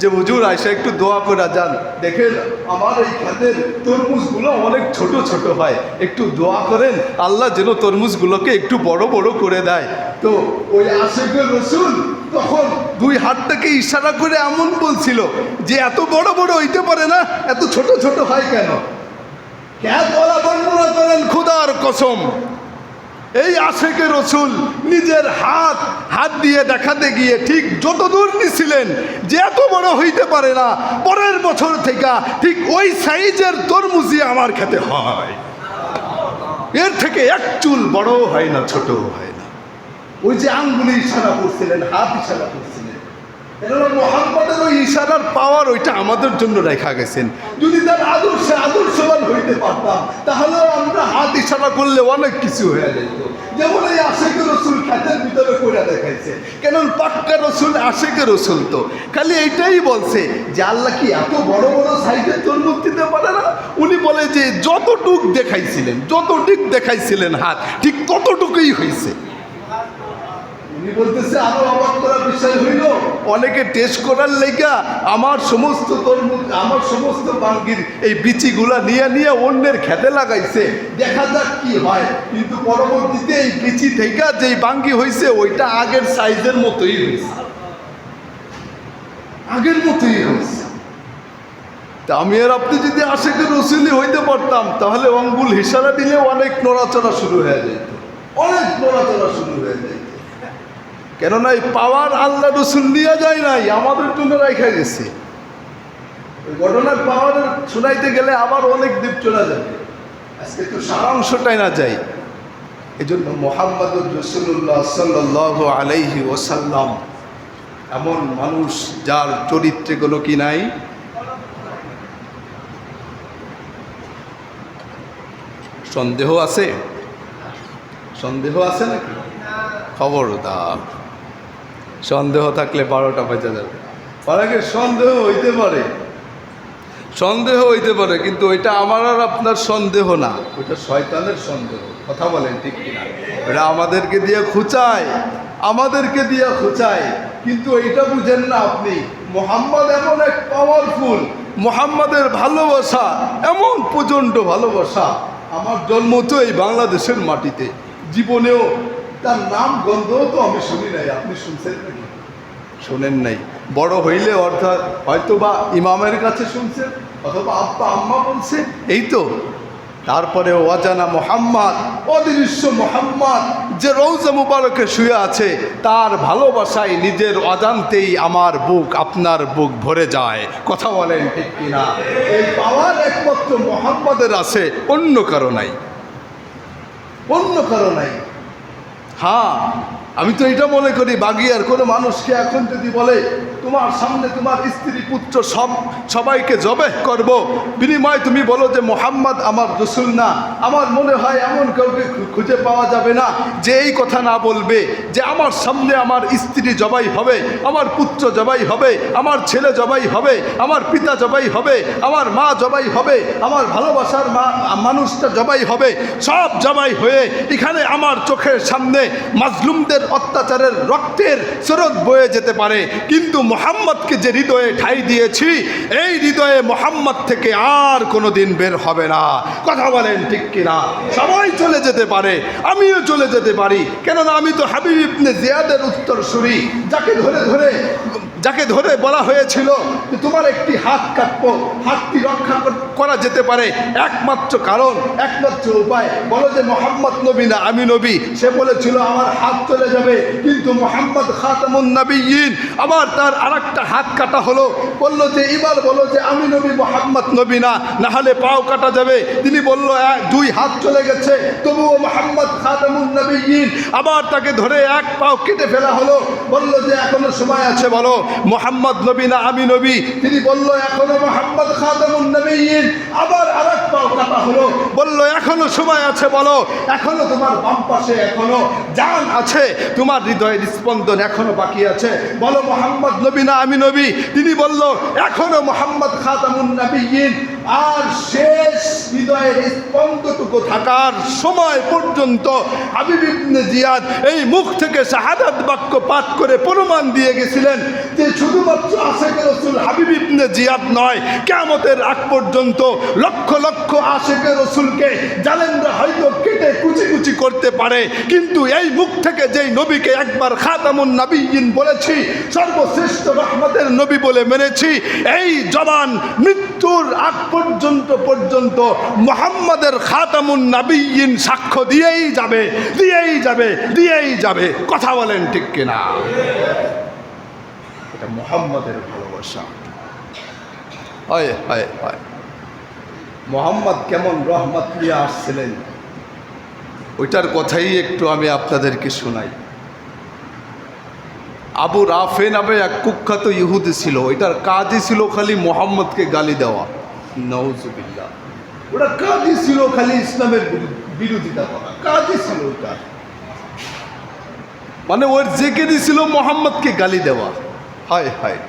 যে হুজুর আয়সা একটু দোয়া করে যান, দেখেন আমার এই খেতের তরমুজগুলো অনেক ছোট ছোট হয়, একটু দোয়া করেন আল্লাহ যেন তরমুজগুলোকে একটু বড় বড় করে দেয়। তো ওই আশিকুর রসুল তখন দুই হাতটাকে ইশারা করে এমন বলছিল যে এত বড় বড় হইতে পারে না, এত ছোট ছোট হয় কেন? খেতলা বর্ণনা করেন খোদার কসম, এই আশেকে রসুল নিজের হাত দিয়ে দেখাতে গিয়ে ঠিক যত দূর নিছিলেন যে এত বড় হইতে পারে না, পরের বছর থেকে ঠিক ওই সাইজের তরমুজই আমার খেতে হয়, এর থেকে এক চুল বড়ও হয় না ছোটও হয় না। ওই যে আঙ্গুলি ইশারা করছিলেন, হাত ইশারা করছিলেন, কেননা মোহাম্মদের ওই ইশারার পাওয়ার ওইটা আমাদের জন্য রেখা গেছেন। যদি তার আদর্শে আদর্শবান হইতে পারতাম তাহলে আমরা হাত ইশারা করলে অনেক কিছু হয়ে যেত। যেমন এই আশেকে রসুল খাতের ভিতরে করে দেখাইছে, কেন পাক্কা রসুল আশেকে রসুল তো খালি এইটাই বলছে যে আল্লাহ কি এত বড় বড় সাইজের তরমুজ দিতে পারে না? উনি বলে যে যতটুক দেখাইছিলেন হাত ঠিক ততটুকুই হয়েছে। উনি বলতেছে আরো অবাক করার বিষয় হইল, অনেকে টেস্ট করার লেগা আমার সমস্ত তরমুজ, আমার সমস্ত বাঙ্গির এই বিচিগুলা নিয়ে অন্যের খেতে লাগাইছে, দেখা যাক কি হয়। কিন্তু পরবর্তীতে এই বিচি থেকে যেই বাঙ্গি হয়েছে ওইটা আগের সাইজের মতোই হয়েছে, আগের মতোই হয়েছে। তা আমি আর আপনি যদি আশেকে রসুলি হইতে পারতাম তাহলে আঙ্গুল ইশারা দিলে অনেক নড়াচড়া শুরু হয়ে যেত, অনেক নড়াচড়া শুরু হয়ে যেত। কেননা এই পাওয়ার আল্লাহ রসুল নিয়ে যায় নাই, আমাদের জন্য রেখা গেছে। ওই ঘটনার পাওয়ার শোনাইতে গেলে আবার অনেক দ্বীপ চলে যাবে, আজকে তো সারাংশটাই না যাই। এই জন্য মুহাম্মদুর রাসূলুল্লাহ সাল্লাল্লাহু আলাইহি ওয়াসাল্লাম এমন মানুষ যার চরিত্রে কোনো কি নাই, সন্দেহ আছে? সন্দেহ আছে নাকি? খবরদার, সন্দেহ থাকলে 12টা বাজে যাবে। অনেকে সন্দেহ হইতে পারে, কিন্তু ওইটা আমার আর আপনার সন্দেহ না, ওইটা শয়তানের সন্দেহ। কথা বলেন ঠিক কিনা? ওটা আমাদেরকে দিয়ে খুঁচায়, কিন্তু এইটা বুঝেন না আপনি মুহাম্মদ এমন এক পাওয়ারফুল, মুহাম্মাদের ভালোবাসা এমন প্রচণ্ড ভালোবাসা। আমার জন্ম তো এই বাংলাদেশের মাটিতে, জীবনেও তার নাম গন্ধও তো আমি শুনি নাই। আপনি শুনছেন নাকি? শোনেন নাই। বড় হইলে অর্থাৎ হয়তো বা ইমামের কাছে শুনছেন, অথবা আব্বা আম্মা বলছে, এই তো। তারপরে অজানা মোহাম্মদ, অদৃশ্য মোহাম্মদ যে রওজা মুবারকে শুয়ে আছে, তার ভালোবাসায় নিজের অজান্তেই আমার বুক, আপনার বুক ভরে যায়। কথা বলেন ঠিক কিনা? এই পাওয়ার একমাত্র মোহাম্মদের আছে, অন্য কারো নাই, অন্য কারো নাই। হ্যাঁ, আমি তো এটা মনে করি, বাগিয়ার কোনো মানুষকে এখন যদি বলে তোমার সামনে তোমার স্ত্রী পুত্র সবাইকে জবেহ করব, বিনিময় তুমি বলো যে মোহাম্মদ আমার রসুল না, আমার মনে হয় এমন কাউকে খুঁজে পাওয়া যাবে না যে এই কথা না বলবে যে আমার সামনে আমার স্ত্রী জবাই হবে, আমার পুত্র জবাই হবে, আমার ছেলে জবাই হবে, আমার পিতা জবাই হবে, আমার মা জবাই হবে, আমার ভালোবাসার মানুষটা জবাই হবে, সব জবাই হয়ে এখানে আমার চোখের সামনে মাজলুমদের অত্যাচারের রক্তের স্রোত বয়ে যেতে পারে, কিন্তু মোহাম্মদকে যে হৃদয়ে ঠাঁই দিয়েছি, এই হৃদয়ে মোহাম্মদ থেকে আর কোনো দিন বের হবে না। কথা বলেন ঠিক কিনা? সবাই চলে যেতে পারে, আমিও চলে যেতে পারি, কেননা আমি তো হাবিব ইবনে জিয়াদের উত্তরসূরি, যাকে ধরে বলা হয়েছিল যে তোমার একটি হাত কাটবো, হাতটি রক্ষা করা যেতে পারে একমাত্র কারণ, একমাত্র উপায়, বলো যে মোহাম্মদ নবী না আমি নবী। সে বলেছিল আমার হাত চলে যাবে, কিন্তু মোহাম্মদ খাতামুন নবিয়্যিন, আবার তার আরেকটা হাত কাটা হলো, বলল যে এবার বলো যে আমি নবী, মোহাম্মদ নবী না, না হলে পাও কাটা যাবে। তিনি বলল দুই হাত চলে গেছে, তবুও মোহাম্মদ খাতামুন নবিয়্যিন। আবার তাকে ধরে এক পাও কেটে ফেলা হলো, বলল যে এখনো সময় আছে, বলো মোহাম্মদ নবী না আমি নবী। তিনি বলল এখনো মোহাম্মদ খাতামুন নবিয়্যিন। আবার আরেক পাও কাটা হলো, বলল এখনো সময় আছে, বলো এখনো তোমার বাম পাশে এখনো জান আছে, তোমার হৃদয়ের স্পন্দন এখনো বাকি আছে, বলো মোহাম্মদ নবী না আমি নবী। তিনি বলল এখনো মোহাম্মদ খাতামুন নবিয়্যিন। আর শেষ হৃদয়ের স্পন্দটুকু থাকার সময় পর্যন্ত হাবিব ইবনে জিয়াদ এই মুখ থেকে শাহাদাত বাক্য পাঠ করে প্রমাণ দিয়ে গেছিলেন যে শুধুমাত্র আশিকে রসুল হাবিব ইবনে জিয়াদ নয়, কিয়ামতের আগ পর্যন্ত লক্ষ লক্ষ আশিকে রসুলকে জালেমরা হয়তো কেটে কুচি কুচি করতে পারে, কিন্তু এই মুখ থেকে যেই নবীকে একবার খাতামুন নবিয়্যিন বলেছি, সর্বশ্রেষ্ঠ রহমতের নবী বলে মেনেছি, এই জবান মৃত্যুর আগ পর্যন্ত মুহাম্মাদের খাতামুন নবিয়্যিন সাক্ষ্য দিয়েই যাবে, দিয়েই যাবে, দিয়েই যাবে। কথা বলেন ঠিক কিনা? এটা মুহাম্মাদের ভালোবাসা। হয় হয় হয়। মুহাম্মদ কেমন রহমত নিয়ে আসছিলেন, ওইটার কথাই একটু আমি আপনাদেরকে শোনাই। আবু রাফে নামে এক কুখ্যাত ইহুদি ছিল, এটার কাজই ছিল খালি মুহাম্মদকে গালি দেওয়া। নাউজুবিল্লাহ। ওটা কাজই ছিল খালি ইসলামের বিরোধিতা করা, কাজই ছিল ওটা। মানে ওর জেকেরই ছিল মুহাম্মদকে গালি দেওয়া। হায় হায়।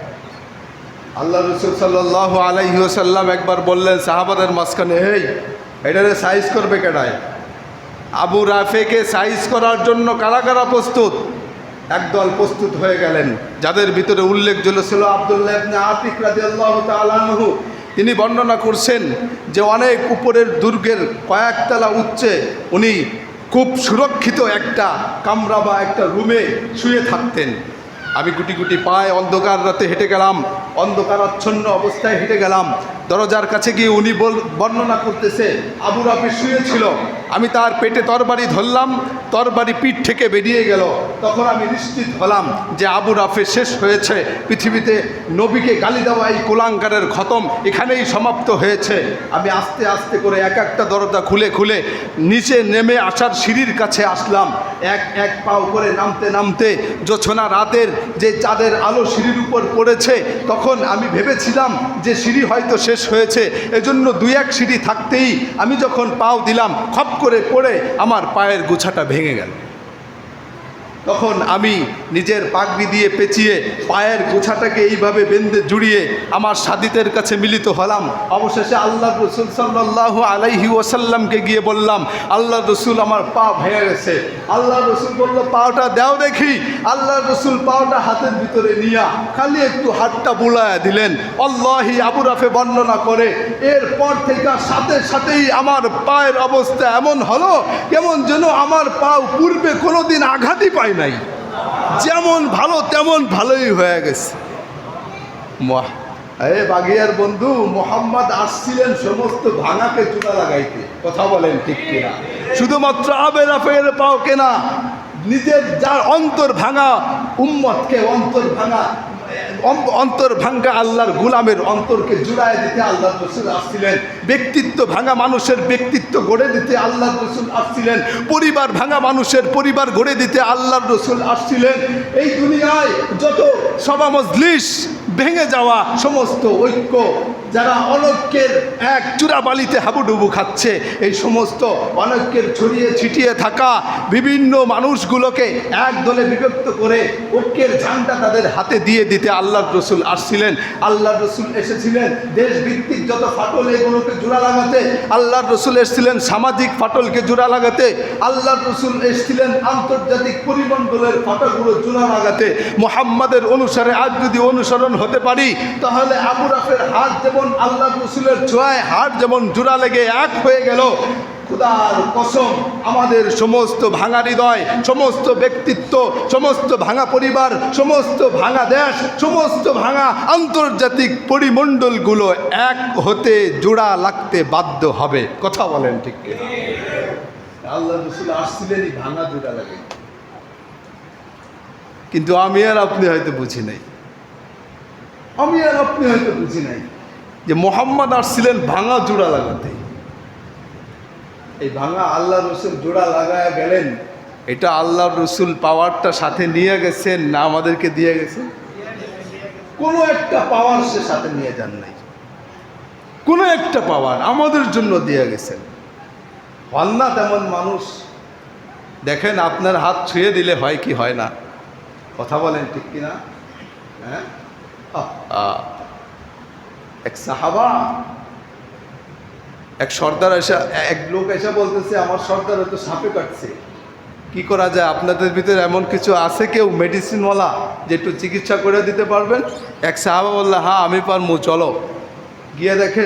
আল্লাহ রাসূল সাল্লাল্লাহু আলাইহি ওয়াসাল্লাম একবার বললেন সাহাবাদের মাঝখানে, এই এটারে সাইজ করবে কেডায়? আবু রাফেকে সাইজ করার জন্য কারা কারা প্রস্তুত? একদল প্রস্তুত হয়ে গেলেন, যাদের ভিতরে উল্লেখযোগ্য ছিল আব্দুল্লাহ ইবনে আতিক রাদিয়াল্লাহু তাআলা আনহু। তিনি বর্ণনা করছেন যে অনেক উপরের দুর্গের কয়েকতলা উচ্চে উনি খুব সুরক্ষিত একটা কামরা বা একটা রুমে শুয়ে থাকতেন। আমি গুটি গুটি পায়ে অন্ধকার রাতে হেঁটে গেলাম, অন্ধকারাচ্ছন্ন অবস্থায় হেঁটে গেলাম। দরজার কাছে গিয়ে উনি বর্ণনা করতেছে আবু রাফি শুয়েছিল, আমি তার পেটে তরবারি ধরলাম, তরবারি পিঠ থেকে বেরিয়ে গেল। তখন আমি নিশ্চিত হলাম যে আবু রাফি শেষ হয়েছে, পৃথিবীতে নবীকে গালি দেওয়া এই কুলাঙ্গারের খতম এখানেই সমাপ্ত হয়েছে। আমি আস্তে আস্তে করে এক একটা দরজা খুলে খুলে নিচে নেমে আসার সিঁড়ির কাছে আসলাম। এক এক পাও করে নামতে নামতে জোছনা রাতের যে চাঁদের আলো সিঁড়ির উপর পড়েছে, তখন আমি ভেবেছিলাম যে সিঁড়ি হয়তো শেষ হয়েছে, এজন্য দুই এক সিঁড়ি থাকতেই আমি যখন পাও দিলাম, খপ করে পড়ে আমার পায়ের গোছাটা ভেঙে গেল। তখন আমি নিজের পাগড়ি দিয়ে পেঁচিয়ে পায়ের গোছাটাকে এইভাবে বেঁধে জুড়িয়ে আমার সাদিতের কাছে মিলিত হলাম। অবশেষে আল্লাহ রসুল সাল্লাল্লাহু আলাইহি ওয়াসাল্লামকে গিয়ে বললাম, আল্লাহ রসুল আমার পা ভেঙে গেছে। আল্লাহ রসুল বলল পাওটা দাও দেখি। আল্লাহ রসুল পাওটা হাতের ভিতরে নিয়ে খালি একটু হাতটা বুলায়া দিলেন। আল্লাহি আবু রাফে বর্ণনা করে এরপর থেকে সাথে সাথেই আমার পায়ের অবস্থা এমন হলো কেমন যেন আমার পাও পূর্বে কোনোদিন আঘাতই পায় নাই, যেমন ভালো তেমন ভালোই হয়ে গেছে। বাগিয়ার বন্ধু, মোহাম্মদ আসছিলেন সমস্ত ভাঙাকে চূড়া লাগাইতে। কথা বলেন ঠিক কিনা? শুধুমাত্র আবের আফের পাও কেনা, নিজের যার অন্তর ভাঙা উম্মতকে অন্তর ভাঙ্গা আল্লাহর গুলামের অন্তরকে জুড়ায় দিতে আল্লাহর রাসূল আসছিলেন। ব্যক্তিত্ব ভাঙা মানুষের ব্যক্তিত্ব গড়ে দিতে আল্লাহর রাসূল আসছিলেন। পরিবার ভাঙা মানুষের পরিবার গড়ে দিতে আল্লাহর রাসূল আসছিলেন। এই দুনিয়ায় যত সভা মজলিস ভেঙে যাওয়া সমস্ত ঐক্য, যারা অনৈক্যের এক চূড়াবালিতে হাবুডুবু খাচ্ছে, এই সমস্ত অনৈক্যের ছড়িয়ে ছিটিয়ে থাকা বিভিন্ন মানুষগুলোকে এক দলে বিভক্ত করে ঐক্যের ঝান্ডা তাদের হাতে দিয়ে দিতে আল্লাহর রাসূল আসছিলেন। আল্লাহর রাসূল এসেছিলেন দেশ ভিত্তিক যত ফাটল এগুলোকে জোড়া লাগাতে। আল্লাহর রাসূল এসেছিলেন সামাজিক ফাটলকে জোড়া লাগাতে। আল্লাহর রাসূল এসেছিলেন আন্তর্জাতিক পরিমণ্ডলের ফাটলগুলো জোড়া লাগাতে। মুহাম্মাদের অনুসারে আজ যদি অনুসরণ হতে পারি, তাহলে আবু রাফের হাত যেমন আল্লাহর রাসূলের ছোঁয়ায় হাত যেমন জোড়া লেগে এক হয়ে গেল, খুদার কসম আমাদের সমস্ত ভাঙা হৃদয়, সমস্ত ব্যক্তিত্ব, সমস্ত ভাঙা পরিবার, সমস্ত ভাঙা দেশ, সমস্ত ভাঙা আন্তর্জাতিক পরিমণ্ডলগুলো এক হতে জোড়া লাগতে বাধ্য হবে। কথা বলেন ঠিক কিনা? আল্লাহর রাসূল আসছিলেনই ভাঙা জোড়া লাগে, কিন্তু আমি আর আপনি হয়তো বুঝি নাই, যে মোহাম্মদ আসছিলেন ভাঙা জোড়া লাগাতে। এই ভাঙা আল্লাহর রাসূল জোড়া লাগায় গেলেন, এটা আল্লাহর রাসূল পাওয়ারটা সাথে নিয়ে গেছেন না আমাদেরকে দিয়ে গেছেন? কোনো একটা পাওয়ার সে সাথে নিয়ে যান নাই, কোনো একটা পাওয়ার আমাদের জন্য দিয়ে গেছেন। হন না তেমন মানুষ? দেখেন আপনার হাত ছুঁয়ে দিলে হয় কি হয় না? কথা বলেন ঠিক কিনা? হ্যাঁ, এক সাহাবা, এক সর্দার এসে, এক লোক এসে বলতেছে আমার সর্দার হয়তো সাপে কাটছে, কি করা যায়? আপনাদের ভিতরে এমন কিছু আছে কেউ মেডিসিনওয়ালা যে একটু চিকিৎসা করে দিতে পারবেন? এক সাহাবা বললো হ্যাঁ আমি পারবো, চলো। গিয়ে দেখে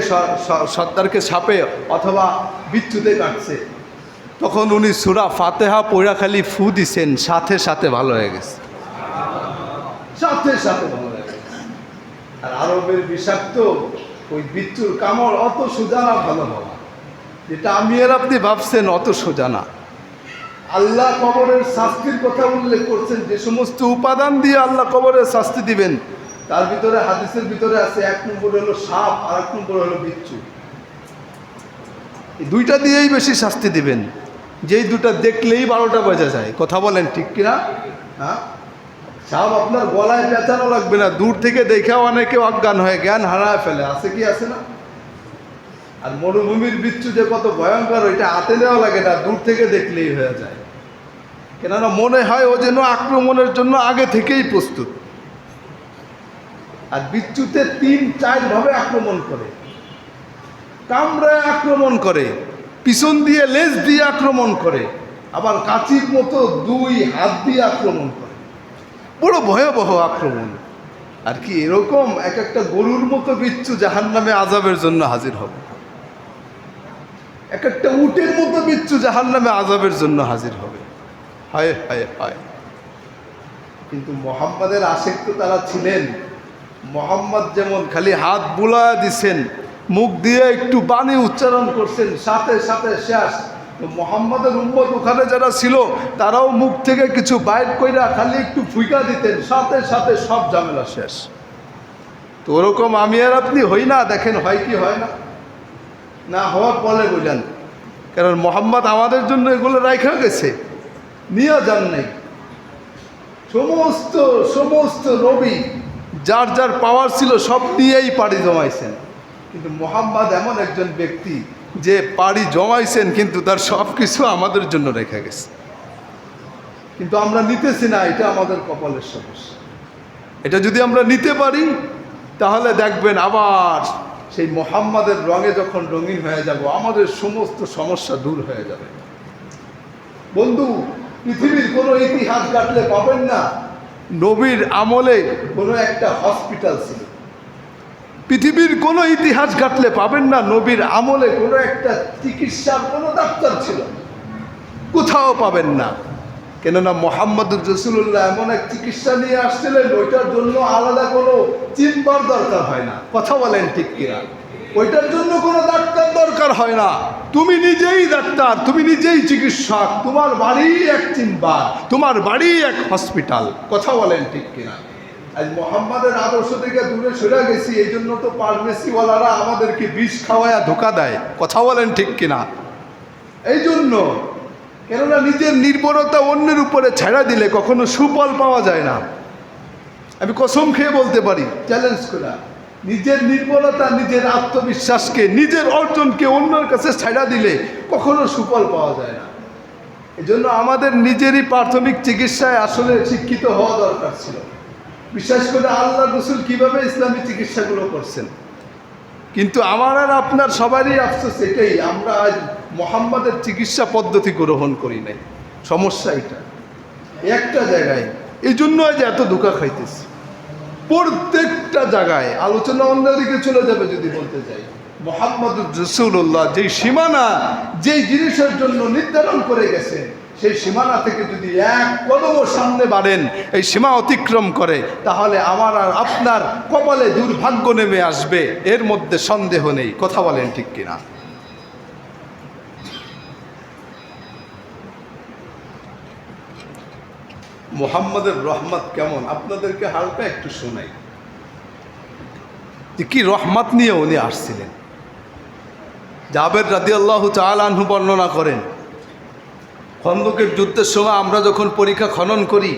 সর্দারকে সাপে অথবা বিচ্ছুতে কাটছে। তখন উনি সূরা ফাতিহা পড়া খালি ফু দিছেন, সাথে সাথে ভালো হয়ে গেছে, সাথে সাথে ভালো হয়ে গেছে। আর আরবের বিষাক্ত ওই বিচ্ছুর কামড় অত সোজা না ভালো হওয়া, যেটা আমি আর আপনি ভাবছেন অত সোজা না। আল্লাহ কবরের শাস্তির কথা উল্লেখ করছেন, যে সমস্ত উপাদান দিয়ে আল্লাহ কবরের শাস্তি দিবেন, তার ভিতরে হাদিসের ভিতরে আছে 1 নম্বর হলো সাপ, আর 1 নম্বর হলো বিচ্ছু। এই দুইটা দিয়েই বেশি শাস্তি দিবেন, যেই দুটা দেখলেই 12টা বাজা যায়। কথা বলেন ঠিক কিনা? হ্যাঁ, সাপ আপনার গলায় পেঁচানো লাগবে না, দূর থেকে দেখেও অনেকে অজ্ঞান হয়ে জ্ঞান হারায় ফেলে, আছে কি আছে না? আর মরুভূমির বিচ্ছু যে কত ভয়ঙ্কর, ওইটা হাতে নেওয়া লাগে না, দূর থেকে দেখলেই হয়ে যায়। কেননা মনে হয় ও যেন আক্রমণের জন্য আগে থেকেই প্রস্তুত। আর বিচ্ছুতে 3-4 ভাবে আক্রমণ করে, কামড়ায় আক্রমণ করে, পিছন দিয়ে লেজ দিয়ে আক্রমণ করে, আবার কাঁচির মতো 2 হাত দিয়ে আক্রমণ করে। বড় ভয়াবহ আক্রমণ। আর কি এরকম এক একটা গরুর মতো বিচ্ছু জাহান্নামে আযাবের জন্য হাজির হবে, এক একটা উটের মতো বিচ্ছু জাহান্নামে আযাবের জন্য হাজির হবে। হায় হায় হায়! কিন্তু মুহাম্মাদের আশিক তো তারা ছিলেন। মুহাম্মদ যেমন খালি হাত বুলায়া দিছেন, মুখ দিয়ে একটু বাণী উচ্চারণ করছেন, সাথে সাথে শেষ। তো মুহাম্মাদের উম্মত ওখানে যারা ছিল তারাও মুখ থেকে কিছু বাইর কইরা খালি একটু ফুইকা দিতেন, সাথে সাথে সব ঝামেলা শেষ। তো ওরকম আমি আর আপনি হই না। দেখেন হয় কি হয় না? না হওয়ার বলে বললেন, কারণ মুহাম্মদ আমাদের জন্য এগুলো রাইখা গেছে, নিয়ে যান নাই। সমস্ত সমস্ত নবী যার যার পাওয়ার ছিল সব দিয়েই পাড়ি জমাইছেন, কিন্তু মুহাম্মদ এমন একজন ব্যক্তি যে পাড়ি জমাইছেন কিন্তু তার সব কিছু আমাদের জন্য রেখে গেছে। কিন্তু আমরা নিতেছি না, এটা আমাদের কপালের সমস্যা। এটা যদি আমরা নিতে পারি তাহলে দেখবেন আবার সেই মুহাম্মাদের রঙে যখন রঙিন হয়ে যাব, আমাদের সমস্ত সমস্যা দূর হয়ে যাবে। বন্ধু, পৃথিবীর কোনো ইতিহাস ঘাটলে পাবেন না নবীর আমলে কোনো একটা হসপিটাল ছিল। পৃথিবীর কোনো ইতিহাস ঘাটলে পাবেন না নবীর আমলে কোনো একটা চিকিৎসার কোনো ডাক্তার ছিল, কোথাও পাবেন না। কেননা মোহাম্মদুর রাসূলুল্লাহ এমন এক চিকিৎসা নিয়ে আসছিলেন, ওইটার জন্য আলাদা কোনো চেম্বার দরকার হয় না। কথা বলেন ঠিক কিনা? ওইটার জন্য কোনো ডাক্তার দরকার হয় না। তুমি নিজেই ডাক্তার, তুমি নিজেই চিকিৎসক, তোমার বাড়ি এক চেম্বার, তোমার বাড়ি এক হসপিটাল। কথা বলেন ঠিক কিনা? আজ মোহাম্মদের আদর্শ থেকে দূরে সরে গেছি, এই জন্য তো ফার্মেসিওয়ালারা আমাদেরকে বিষ খাওয়ায়া ধোকা দেয়। কথা বলেন ঠিক কিনা? এই জন্য, কেননা নিজের নির্ভরতা অন্যের উপরে ছেড়া দিলে কখনো সুফল পাওয়া যায় না। আমি কসম খেয়ে বলতে পারি, চ্যালেঞ্জ করা, নিজের নির্ভরতা, নিজের আত্মবিশ্বাসকে, নিজের অর্জনকে অন্যের কাছে ছেড়া দিলে কখনো সুফল পাওয়া যায় না। এই জন্য আমাদের নিজেরই প্রাথমিক চিকিৎসায় আসলে শিক্ষিত হওয়া দরকার ছিল। বিশেষ করে আল্লাহ রসুল কীভাবে ইসলামী চিকিৎসাগুলো করছেন। কিন্তু আমার আর আপনার সবারই আফসোস এটাই, আমরা আজ মোহাম্মদের চিকিৎসা পদ্ধতি গ্রহণ করি নাই। সমস্যা এটা একটা জায়গায়, এই জন্য আজ এত ধোঁকা খাইতেছি। প্রত্যেকটা জায়গায় আলোচনা অন্যদিকে চলে যাবে যদি বলতে যাই। মুহাম্মদুর রাসূলুল্লাহ যেই সীমানা, যেই জিনিসের জন্য নির্ধারণ করে গেছে, সেই সীমানা থেকে যদি এক কদমও সামনে বাড়েন, এই সীমা অতিক্রম করে, তাহলে আমার আর আপনার কপালে দুর্ভাগ্য নেমে আসবে, এর মধ্যে সন্দেহ নেই। কথা বলেন ঠিক কিনা? মুহাম্মদের রহমত কেমন আপনাদেরকে হালকা একটু শোনাই, যে কি রহমত নিয়ে উনি আসছিলেন। জাবের রাদিয়াল্লাহু তাআলা আনহু বর্ণনা করেন, খন্দকের যুদ্ধের সময় আমরা যখন পরীক্ষা খনন করি,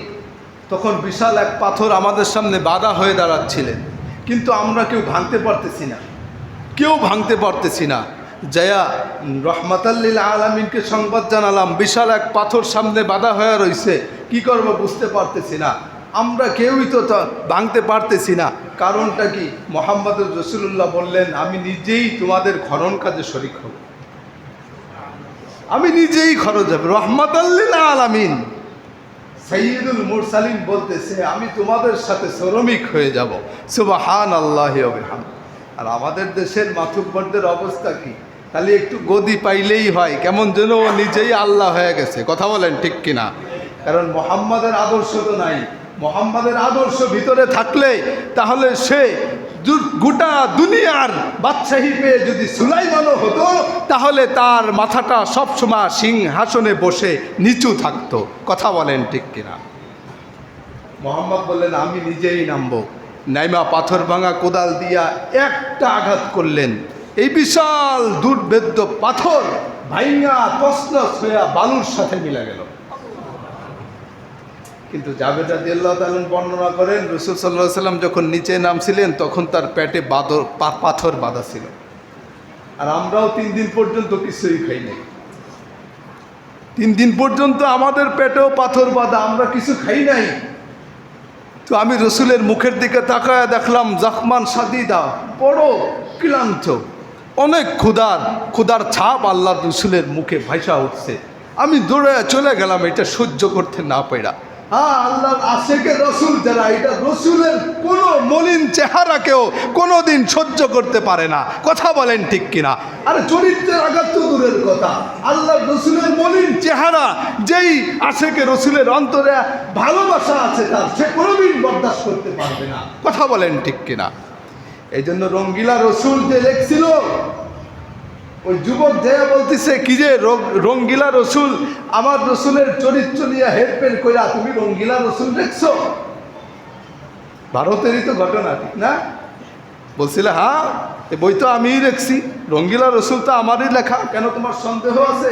তখন বিশাল এক পাথর আমাদের সামনে বাধা হয়ে দাঁড়াচ্ছিলেন, কিন্তু আমরা কেউ ভাঙতে পারতেছি না, কেউ ভাঙতে পারতেছি না। জয়া রহমাতাল্লিল আলামিনকে সংবাদ জানালাম, বিশাল এক পাথর সামনে বাধা হয়ে রয়েছে, কি করব বুঝতে পারতেছি না। আমরা কেউই তো ভাঙতে পারতেছি না। কারণটা কি? মুহাম্মদুর রাসূলুল্লাহ বললেন, আমি নিজেই তোমাদের খনন কাজে শরীক হব, আমি নিজেই খরচ হবে। রহমাতাল্লিল আলামিন সাইয়্যিদুল মুরসালিন বলতেছে, আমি তোমাদের সাথে শ্রমিক হয়ে যাব। সুবহানাল্লাহি ওয়া বিহামদিহি। আর আমাদের দেশের মাতুব্বরদের অবস্থা কি? খালি একটু গদি পাইলেই হয়, কেমন যেন নিজেই আল্লাহ হয়ে গেছে। কথা বলেন ঠিক কিনা? কারণ মুহাম্মাদের আদর্শ তো নাই। মুহাম্মাদের আদর্শ ভিতরে থাকলে তাহলে সে গোটা দুনিয়ার বাদশাহী পেয়ে যদি সুলাইমানও হতো, তাহলে তার মাথাটা সবসময় সিংহাসনে বসে নিচু থাকতো। কথা বলেন ঠিক কিনা? মুহাম্মদ বললেন, আমি নিজেই নামবো। নাইমা পাথর ভাঙা কোদাল দিয়া একটা আঘাত করলেন, এই বিশাল দুর্ভেদ্য পাথর ভাইঙ্গা তছনছ হইয়া বালুর সাথে মিলে গেল। কিন্তু জাবের রাদিয়াল্লাহু তাআলা বর্ণনা করেন, রাসূল সাল্লাল্লাহু আলাইহি ওয়াসাল্লাম যখন নিচে নামছিলেন, তখন তার পেটে পাথর বাঁধা ছিল। আর আমরাও 3 দিন পর্যন্ত কিছুই খাই নাই। 3 দিন পর্যন্ত আমাদের পেটেও পাথর বাঁধা, আমরা কিছু খাই নাই। তো আমি রসুলের মুখের দিকে তাকায় দেখলাম, জখমান সাদিদা, বড় ক্লান্ত, অনেক ক্ষুধার ছাপ আল্লাহর রসুলের মুখে ভাইসা উঠছে। আমি দৌড়ে চলে গেলাম এটা সহ্য করতে না পারা। হ্যাঁ, আল্লাহর আশেকে রসুল যারা, এটা রসুলের কোনো মলিন চেহারাকেও কোনোদিন সহ্য করতে পারে না। কথা বলেন ঠিক কিনা? আরে চরিত্রের আঘাত তো দূরের কথা, আল্লাহর রসুলের মলিন চেহারা, যেই আশেকে রসুলের অন্তরে ভালোবাসা আছে তার, সে কোনোদিন বরদাস্ত করতে পারবে না। কথা বলেন ঠিক কিনা? এই জন্য রঙ্গিলা রসুল যে লেখছিল, ওই যুবক যে বলতেছে কি যে রঙ্গিলা রসুল, আমার রসুলের চরিত্র নিয়ে হেরফের কইরা তুমি রঙ্গিলা রসুল দেখছো। ভারতেরই তো ঘটনা, ঠিক না? বলছিলে, হ্যাঁ এ বই তো আমিই দেখছি, রঙ্গিলা রসুল তো আমারই লেখা, কেন তোমার সন্দেহ আছে?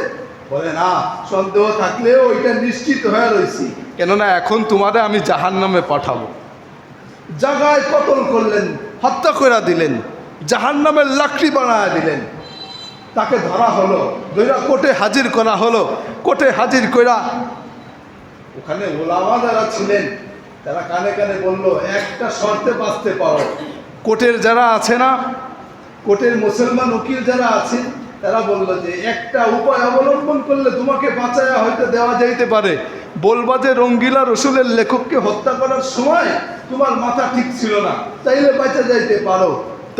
বলে, না, সন্দেহ থাকলেও ওইটা নিশ্চিত হয়ে রয়েছি, কেননা এখন তোমারে আমি জাহান্নামে পাঠাবো। জায়গায় কতল করলেন, হত্যা করে দিলেন, জাহান্নামের লাকড়ি বানায় দিলেন। তাকে ধরা হলো, ধরা কোর্টে হাজির করা হলো। কোর্টে হাজির করা ওখানে ওলামা যারা ছিলেন, তারা কানে কানে বললো, একটা শর্তে বাঁচতে পারো। কোর্টের যারা আছে না, কোর্টের মুসলমান উকিল যারা আছে, তারা বললো যে একটা উপায় অবলম্বন করলে তোমাকে বাঁচায়া হয়তো দেওয়া যাইতে পারে। বলবা যে রঙ্গিলা রসুলের লেখককে হত্যা করার সময় তোমার মাথা ঠিক ছিল না, তাইলে বাঁচা যাইতে পারো।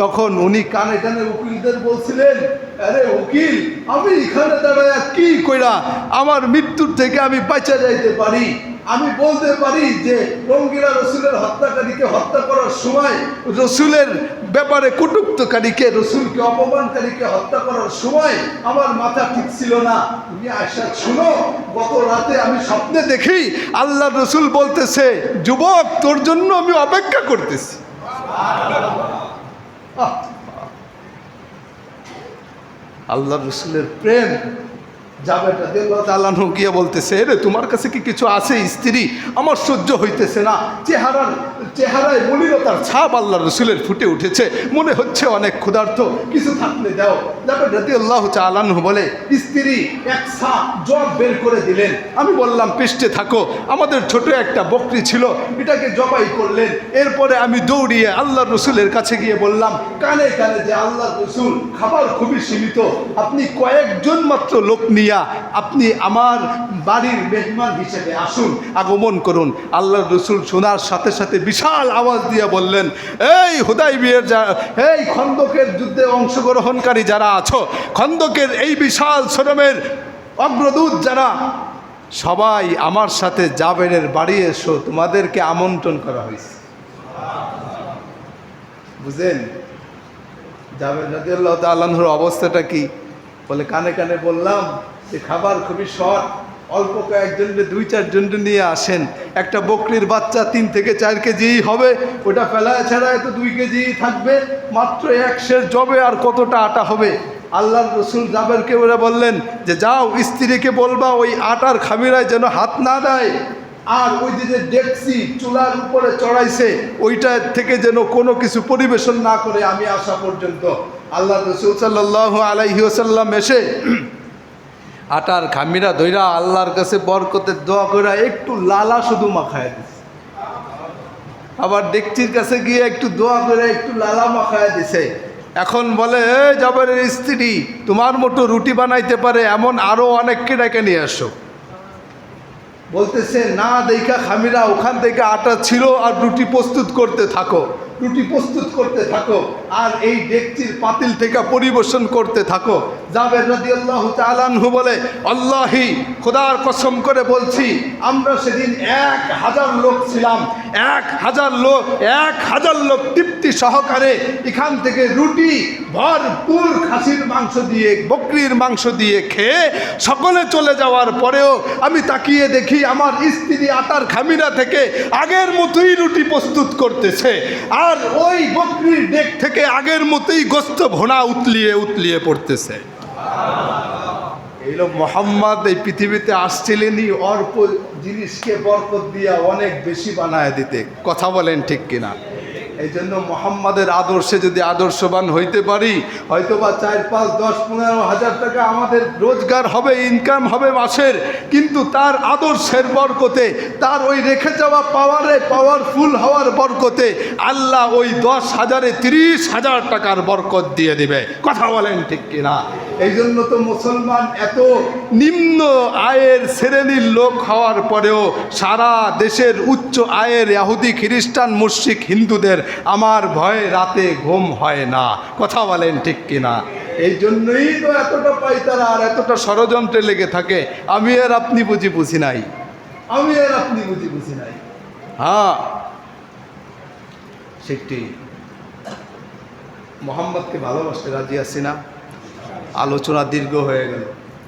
তখন উনি কানে কানে উকিলদের বলছিলেন, আরে উকিল, আমি এখানে দাঁড়ায় কি কইরা আমার মৃত্যুর থেকে আমি বাঁচা যাইতে পারি? আমি বলতে পারি যে রঙ্গিলা রসুলের হত্যাকারীকে হত্যা করার সময়, রসুলের ব্যাপারে কটুক্তকারীকে, রসুলকে অপমানকারীকে হত্যা করার সময় আমার মাথা ঠিক ছিল না। তুমি আয়সা শুনো, গত রাতে আমি স্বপ্নে দেখি আল্লাহ রসুল বলতেছে, যুবক, তোর জন্য আমি অপেক্ষা করতেছি। আল্লাহ রসুলের প্রেম। জাবের রাদিয়াল্লাহু তাআলা আনহু গিয়ে বলতেছে, রে তোমার কাছে কি কিছু আছে স্ত্রী? আমার সহ্য হইতেছে না। চেহারায় মলিনতার ছাপ আল্লাহ রসুলের ফুটে উঠেছে, মনে হচ্ছে অনেক ক্ষুধার্ত, কিছু থাকলে দাও। জাবের রাদিয়াল্লাহু তাআলা আনহু বলে, স্ত্রী এক ছা জব বের করে দিলেন। আমি বললাম, পৃষ্ঠে থাকো। আমাদের ছোট একটা বকরি ছিল, এটাকে জবাই করলেন। এরপরে আমি দৌড়িয়ে আল্লাহ রসুলের কাছে গিয়ে বললাম, কানে কানে যে আল্লাহ রসুল, খাবার খুবই সীমিত, আপনি কয়েকজন মাত্র লোক নিয়ে আপনি আমার বাড়ির মেহমান হিসেবে আসুন, আগমন করুন। আল্লাহ রসুল শোনার সাথে সাথে বিশাল আওয়াজ দিয়ে বললেন, এই হুদাইবিয়ার এই খন্দকের যুদ্ধে অংশগ্রহণকারী যারা আছো, খন্দকের এই বিশাল শরমের অগ্রদূত যারা, সবাই আমার সাথে জাবেরের বাড়ি এসো, তোমাদেরকে আমন্ত্রণ করা হয়েছে। বুঝলেন জাবের রাদিয়াল্লাহু তাআলা আনহুর অবস্থাটা কি? বলে, কানে কানে বললাম যে খাবার খুবই শর্ট, অল্প কয়েকজনকে 2-4 নিয়ে আসেন। একটা বকরির বাচ্চা 3 থেকে 4 কেজি হবে, ওটা ফেলায় ছাড়ায় তো 2 কেজি থাকবে, মাত্র 1 সের জবে আর কতটা আটা হবে। আল্লাহর রসুল জাবেরকে ওরা বললেন যে যাও, স্ত্রীকে বলবা ওই আটার খামিরায় যেন হাত না দেয়, আর ওই যে ডেকসি চুলার উপরে চড়াইছে ওইটা থেকে যেন কোনো কিছু পরিবেশন না করে আমি আসা পর্যন্ত। আল্লাহ রসুল সাল্লাল্লাহু আলাইহি ওয়াসাল্লাম এসে আটার খামিরা ধইরা আল্লাহর কাছে বরকতের দোয়া করে একটু লালা শুধু মাখায় দিছে, আবার ডেকচির কাছে গিয়ে একটু দোয়া করে একটু লালা মাখায় দিছে। এখন বলে, জাবেরের স্ত্রী, তোমার মতো রুটি বানাইতে পারে এমন আরো অনেককে ডেকে নিয়ে আসো। বলতেছে, না দেখা খামিরা ওখান থেকে আটা ছিল, আর রুটি প্রস্তুত করতে থাকো, রুটি প্রস্তুত করতে থাকো, আর এই ডেকচির পাতিল থেকে পরিবেশন করতে থাকো। জাবের রাদিয়াল্লাহু তাআলা আনহু বলে, আল্লাহি, খোদার কসম করে বলছি, আমরা সেদিন 1000 লোক ছিলাম। 1000 লোক তৃপ্তি সহকারে এখান থেকে রুটি ভরপুর খাসির মাংস দিয়ে, বকরির মাংস দিয়ে খেয়ে সকলে চলে যাওয়ার পরেও আমি তাকিয়ে দেখি আমার স্ত্রী আটার খামিরা থেকে আগের মতোই রুটি প্রস্তুত করতেছে, আর ওই বকরির ডেক থেকে আগের মতোই গোস্ত ভোনা উতলিয়ে পড়তেছে। এই লোক মোহাম্মদ এই পৃথিবীতে আসছিলেনই অল্প জিনিসকে বরকত দিয়া অনেক বেশি বানায় দিতে। কথা বলেন ঠিক কিনা? এই জন্য মোহাম্মদের আদর্শে যদি আদর্শবান হইতে পারি, হয়তোবা 4, 5, 10, 15 হাজার টাকা আমাদের রোজগার হবে, ইনকাম হবে মাসের, কিন্তু তার আদর্শের বরকতে, তার ওই রেখে যাওয়া পাওয়ারফুল হওয়ার বরকতে আল্লাহ ওই 10,000-এ 30,000 টাকার বরকত দিয়ে দিবে। কথা বলেন ঠিক কিনা? এই জন্য তো মুসলমান এত নিম্ন আয়ের শ্রেণীর লোক হওয়ার পরেও সারা দেশের উচ্চ আয়ের ইহুদি, খ্রিস্টান, মুশরিক, হিন্দুদের আমার ভয়ে রাতে ঘুম হয় না। কথা বলেন ঠিক কিনা? এই জন্যই তো এতটা পাইতারা আর এতটা ষড়যন্ত্রে লেগে থাকে। আমি আর আপনি বুঝি নাই। হ্যাঁ, সেটি মোহাম্মদকে ভালোবাসতে রাজি আছি না। আলোচনা দীর্ঘ হয়ে গেল।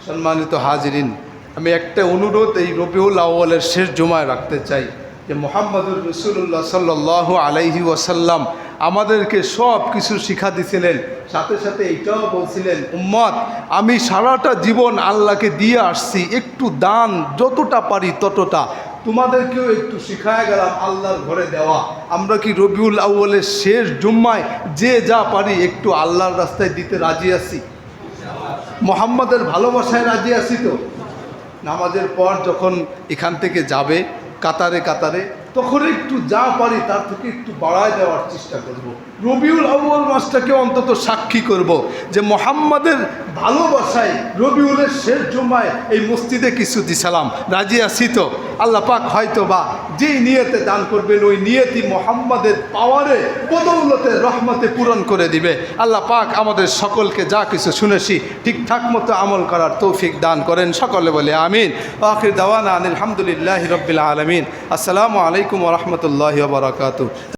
সম্মানিত হাজিরিন, আমি একটা অনুরোধ এই রবিউল আউয়ালের শেষ জুমায় রাখতে চাই যে মুহাম্মদুর রাসূলুল্লাহ সাল্লাল্লাহু আলাইহি ওয়াসাল্লাম আমাদেরকে সব কিছু শিক্ষা দিয়েছিলেন, সাথে সাথে এটাও বলছিলেন, উম্মত, আমি সারাটা জীবন আল্লাহকে দিয়ে আসছি, একটু দান যতটা পারি ততটা তোমাদেরকেও একটু শিখায় গেলাম আল্লাহর ঘরে দেওয়া। আমরা কি রবিউল আউয়ালের শেষ জুম্মায় যে যা পারি একটু আল্লাহর রাস্তায় দিতে রাজি আছি? মোহাম্মদের ভালোবাসায় রাজি আছি তো? নামাজের পর যখন এখান থেকে যাবে কাতারে তখন একটু যা পারি তার থেকে একটু বাড়ায় দেওয়ার চেষ্টা করব। রবিউল আউয়াল মাসটাকে অন্তত সাক্ষী করব যে মোহাম্মদের ভালোবাসায় রবিউলের শেষ জুমায় এই মসজিদে কিছু দিছিলাম, রাজি আছি তো? আল্লাহ পাক হয়তো বা যেই নিয়তে দান করবেন ওই নিয়তি মোহাম্মদের পাওয়ারে বদৌলতে রহমতে পূরণ করে দিবে। আল্লাহ পাক আমাদের সকলকে যা কিছু শুনেছি ঠিকঠাক মতো আমল করার তৌফিক দান করেন, সকলে বলে আমিন। আখির দাওয়ানা আলহামদুলিল্লাহি রাব্বিল আলামিন। আসসালামু আলাইকুম ওয়া রাহমাতুল্লাহি ওয়া বারাকাতুহু।